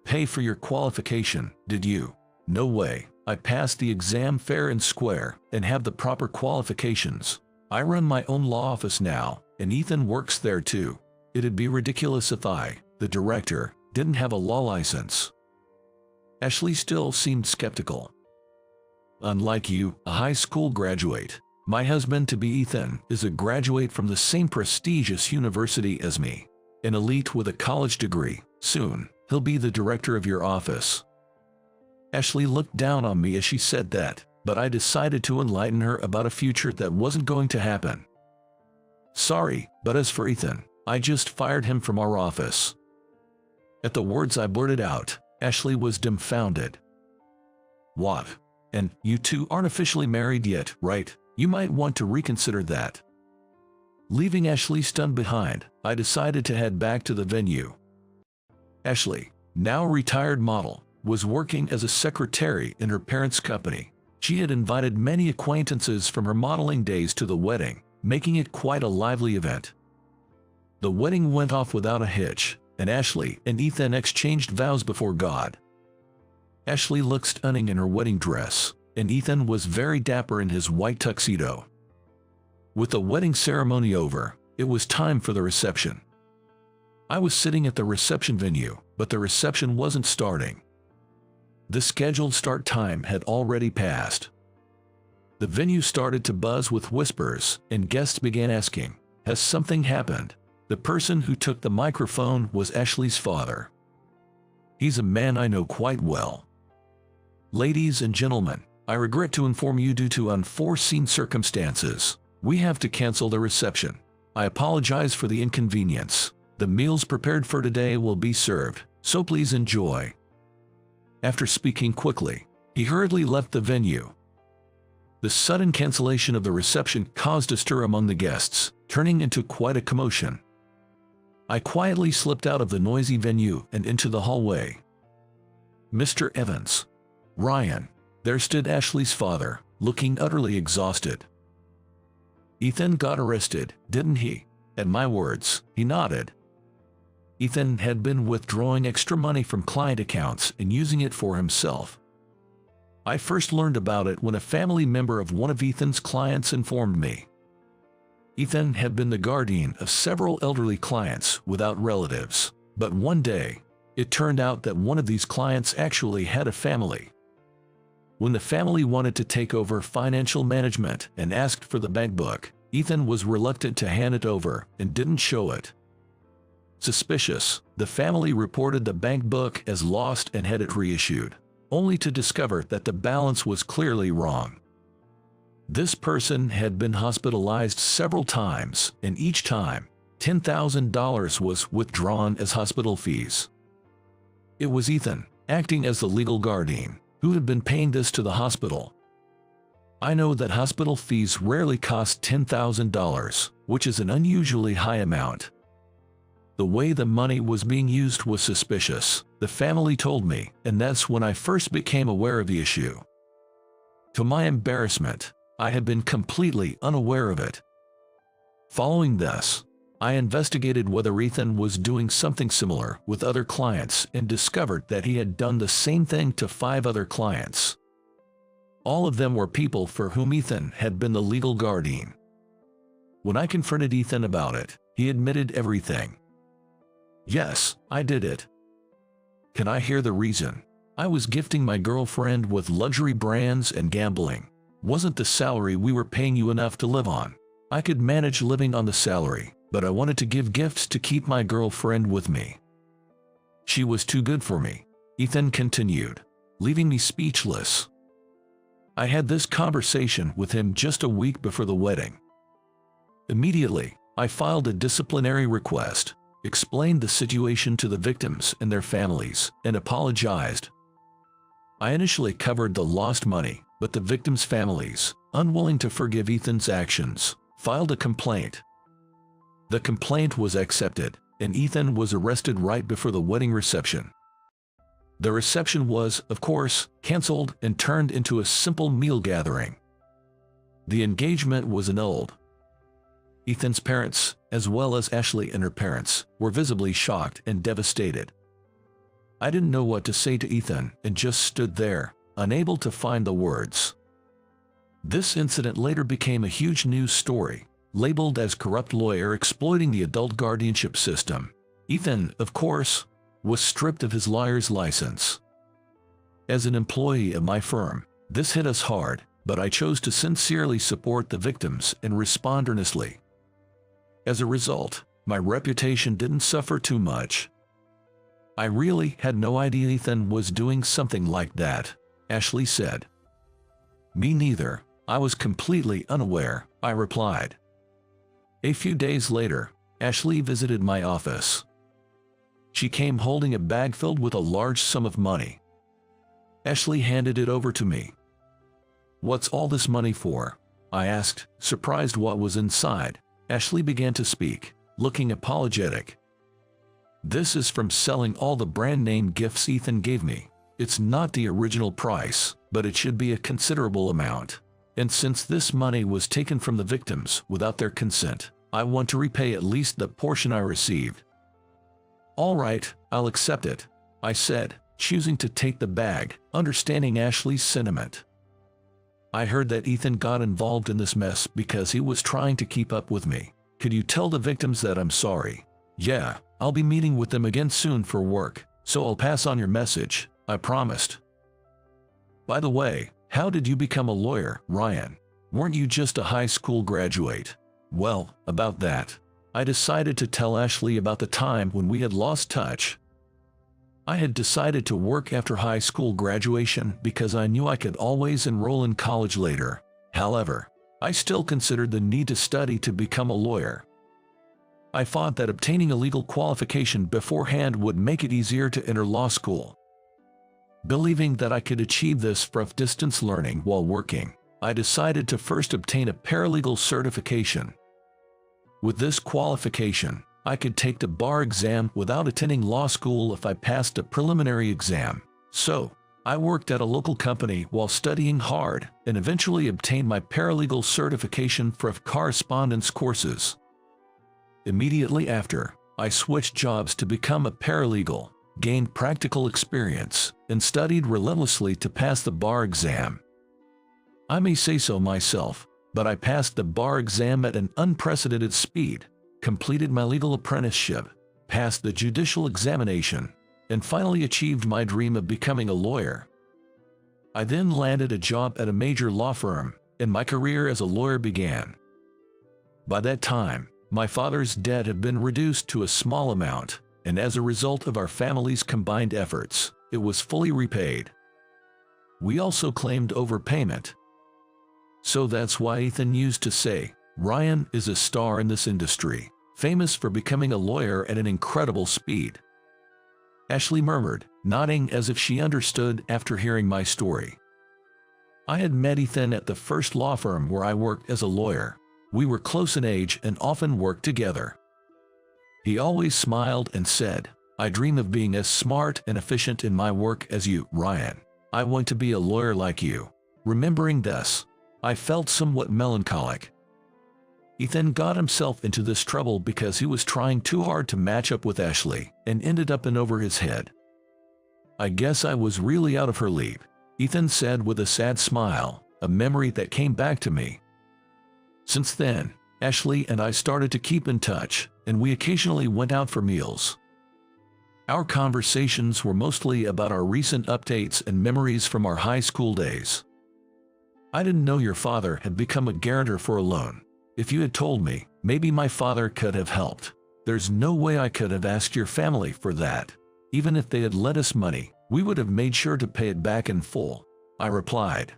Speaker 1: pay for your qualification, did you? No way. I passed the exam fair and square and have the proper qualifications. I run my own law office now, and Ethan works there too. It'd be ridiculous if I, the director, didn't have a law license. Ashley still seemed skeptical. Unlike you, a high school graduate, my husband-to-be Ethan is a graduate from the same prestigious university as me, an elite with a college degree. Soon, he'll be the director of your office. Ashley looked down on me as she said that, but I decided to enlighten her about a future that wasn't going to happen. Sorry, but as for Ethan, I just fired him from our office. At the words I blurted out, Ashley was dumbfounded. What? And you two aren't officially married yet, right? You might want to reconsider that. Leaving Ashley stunned behind, I decided to head back to the venue. Ashley, now a retired model, was working as a secretary in her parents' company. She had invited many acquaintances from her modeling days to the wedding, making it quite a lively event. The wedding went off without a hitch, and Ashley and Ethan exchanged vows before God. Ashley looked stunning in her wedding dress, and Ethan was very dapper in his white tuxedo. With the wedding ceremony over, it was time for the reception. I was sitting at the reception venue, but the reception wasn't starting. The scheduled start time had already passed. The venue started to buzz with whispers, and guests began asking, "Has something happened?" The person who took the microphone was Ashley's father. He's a man I know quite well. "Ladies and gentlemen, I regret to inform you due to unforeseen circumstances, we have to cancel the reception. I apologize for the inconvenience. The meals prepared for today will be served, so please enjoy." After speaking quickly, he hurriedly left the venue. The sudden cancellation of the reception caused a stir among the guests, turning into quite a commotion. I quietly slipped out of the noisy venue and into the hallway. "Mr. Evans." "Ryan." There stood Ashley's father, looking utterly exhausted. "Ethan got arrested, didn't he?" At my words, he nodded. Ethan had been withdrawing extra money from client accounts and using it for himself. I first learned about it when a family member of one of Ethan's clients informed me. Ethan had been the guardian of several elderly clients without relatives, but one day, it turned out that one of these clients actually had a family. When the family wanted to take over financial management and asked for the bank book, Ethan was reluctant to hand it over and didn't show it. Suspicious, the family reported the bank book as lost and had it reissued, only to discover that the balance was clearly wrong. This person had been hospitalized several times, and each time, $10,000 was withdrawn as hospital fees. It was Ethan, acting as the legal guardian, who had been paying this to the hospital. I know that hospital fees rarely cost $10,000, which is an unusually high amount. The way the money was being used was suspicious, the family told me, and that's when I first became aware of the issue. To my embarrassment, I had been completely unaware of it. Following this, I investigated whether Ethan was doing something similar with other clients and discovered that he had done the same thing to 5 other clients. All of them were people for whom Ethan had been the legal guardian. When I confronted Ethan about it, he admitted everything. "Yes, I did it." "Can I hear the reason?" "I was gifting my girlfriend with luxury brands and gambling. Wasn't the salary we were paying you enough to live on? I could manage living on the salary, but I wanted to give gifts to keep my girlfriend with me. She was too good for me," Ethan continued, leaving me speechless. I had this conversation with him just a week before the wedding. Immediately, I filed a disciplinary request, explained the situation to the victims and their families, and apologized. I initially covered the lost money, but the victims' families, unwilling to forgive Ethan's actions, filed a complaint. The complaint was accepted, and Ethan was arrested right before the wedding reception. The reception was, of course, canceled and turned into a simple meal gathering. The engagement was annulled. Ethan's parents, as well as Ashley and her parents, were visibly shocked and devastated. I didn't know what to say to Ethan and just stood there, unable to find the words. This incident later became a huge news story, labeled as corrupt lawyer exploiting the adult guardianship system. Ethan, of course, was stripped of his lawyer's license. As an employee of my firm, this hit us hard, but I chose to sincerely support the victims and respond earnestly. As a result, my reputation didn't suffer too much. I really had no idea Ethan was doing something like that. Ashley said. Me neither. I was completely unaware, I replied. A few days later, Ashley visited my office. She came holding a bag filled with a large sum of money. Ashley handed it over to me. What's all this money for? I asked, surprised what was inside. Ashley began to speak, looking apologetic. This is from selling all the brand name gifts Ethan gave me. It's not the original price, but it should be a considerable amount. And since this money was taken from the victims without their consent, I want to repay at least the portion I received. All right, I'll accept it, I said, choosing to take the bag, understanding Ashley's sentiment. I heard that Ethan got involved in this mess because he was trying to keep up with me. Could you tell the victims that I'm sorry? Yeah, I'll be meeting with them again soon for work, so I'll pass on your message, I promised. By the way, how did you become a lawyer, Ryan? Weren't you just a high school graduate? Well, about that. I decided to tell Ashley about the time when we had lost touch. I had decided to work after high school graduation because I knew I could always enroll in college later. However, I still considered the need to study to become a lawyer. I thought that obtaining a legal qualification beforehand would make it easier to enter law school. Believing that I could achieve this from distance learning while working, I decided to first obtain a paralegal certification. With this qualification, I could take the bar exam without attending law school if I passed a preliminary exam. So, I worked at a local company while studying hard and eventually obtained my paralegal certification for correspondence courses. Immediately after, I switched jobs to become a paralegal, gained practical experience, and studied relentlessly to pass the bar exam. I may say so myself, but I passed the bar exam at an unprecedented speed, completed my legal apprenticeship, passed the judicial examination, and finally achieved my dream of becoming a lawyer. I then landed a job at a major law firm, and my career as a lawyer began. By that time, my father's debt had been reduced to a small amount, and as a result of our family's combined efforts, it was fully repaid. We also claimed overpayment. So that's why Ethan used to say, Ryan is a star in this industry, famous for becoming a lawyer at an incredible speed. Ashley murmured, nodding as if she understood after hearing my story. I had met Ethan at the first law firm where I worked as a lawyer. We were close in age and often worked together. He always smiled and said, I dream of being as smart and efficient in my work as you, Ryan. I want to be a lawyer like you. Remembering this, I felt somewhat melancholic. Ethan got himself into this trouble because he was trying too hard to match up with Ashley and ended up in over his head. I guess I was really out of her league, Ethan said with a sad smile, a memory that came back to me. Since then, Ashley and I started to keep in touch, and we occasionally went out for meals. Our conversations were mostly about our recent updates and memories from our high school days. I didn't know your father had become a guarantor for a loan. If you had told me, maybe my father could have helped. There's no way I could have asked your family for that. Even if they had lent us money, we would have made sure to pay it back in full, I replied.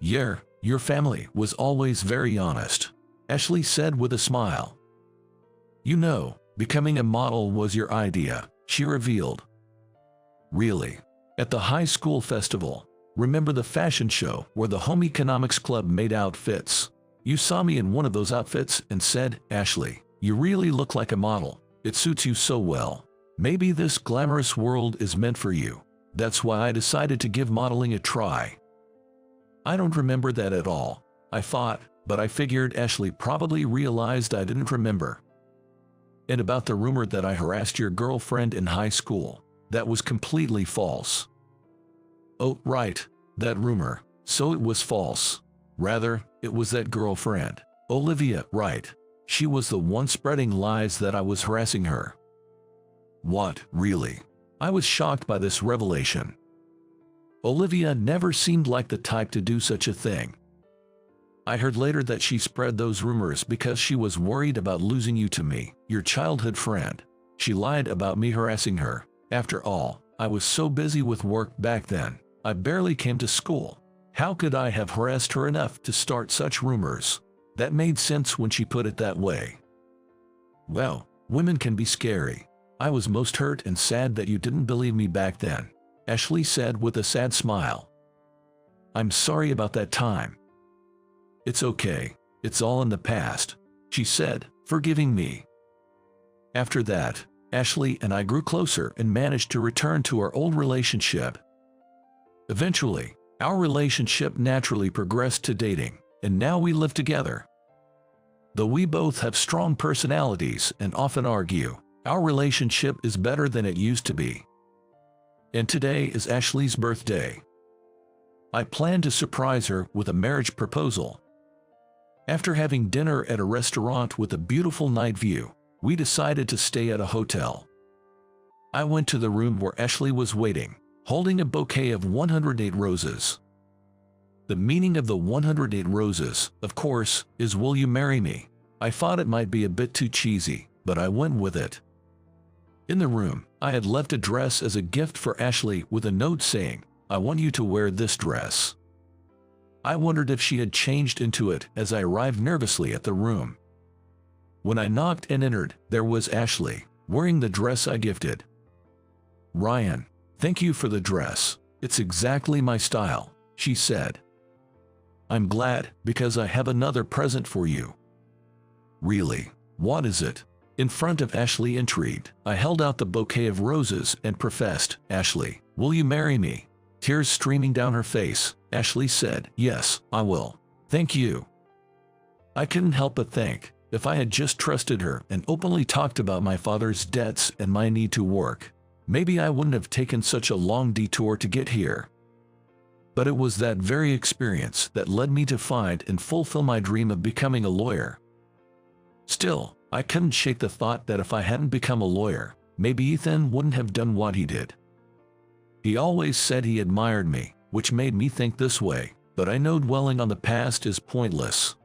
Speaker 1: Yeah, your family was always very honest, Ashley said with a smile. You know, becoming a model was your idea, she revealed. Really? At the high school festival, remember the fashion show where the home economics club made outfits? You saw me in one of those outfits and said, Ashley, you really look like a model. It suits you so well. Maybe this glamorous world is meant for you. That's why I decided to give modeling a try. I don't remember that at all, I thought, but I figured Ashley probably realized I didn't remember. And about the rumor that I harassed your girlfriend in high school, that was completely false. Oh, right, that rumor. So it was false. Rather, it was that girlfriend, Olivia, right? She was the one spreading lies that I was harassing her. What, really? I was shocked by this revelation. Olivia never seemed like the type to do such a thing. I heard later that she spread those rumors because she was worried about losing you to me, your childhood friend. She lied about me harassing her. After all, I was so busy with work back then. I barely came to school. How could I have harassed her enough to start such rumors? That made sense when she put it that way. Well, women can be scary. I was most hurt and sad that you didn't believe me back then, Ashley said with a sad smile. I'm sorry about that time. It's okay. It's all in the past, she said, forgiving me. After that, Ashley and I grew closer and managed to return to our old relationship. Eventually, our relationship naturally progressed to dating, and now we live together. Though we both have strong personalities and often argue, our relationship is better than it used to be. And today is Ashley's birthday. I plan to surprise her with a marriage proposal. After having dinner at a restaurant with a beautiful night view, we decided to stay at a hotel. I went to the room where Ashley was waiting, holding a bouquet of 108 roses. The meaning of the 108 roses, of course, is "Will you marry me?" I thought it might be a bit too cheesy, but I went with it. In the room, I had left a dress as a gift for Ashley with a note saying, "I want you to wear this dress." I wondered if she had changed into it as I arrived nervously at the room. When I knocked and entered, there was Ashley, wearing the dress I gifted. "Ryan, thank you for the dress. It's exactly my style," she said. "I'm glad, because I have another present for you." "Really? What is it?" In front of Ashley, intrigued, I held out the bouquet of roses and professed, "Ashley, will you marry me?" Tears streaming down her face, Ashley said, "Yes, I will. Thank you." I couldn't help but think, if I had just trusted her and openly talked about my father's debts and my need to work, maybe I wouldn't have taken such a long detour to get here. But it was that very experience that led me to find and fulfill my dream of becoming a lawyer. Still, I couldn't shake the thought that if I hadn't become a lawyer, maybe Ethan wouldn't have done what he did. He always said he admired me, which made me think this way, but I know dwelling on the past is pointless.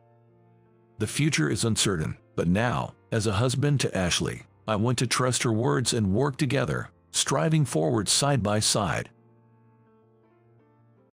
Speaker 1: The future is uncertain, but now, as a husband to Ashley, I want to trust her words and work together, striving forward side by side.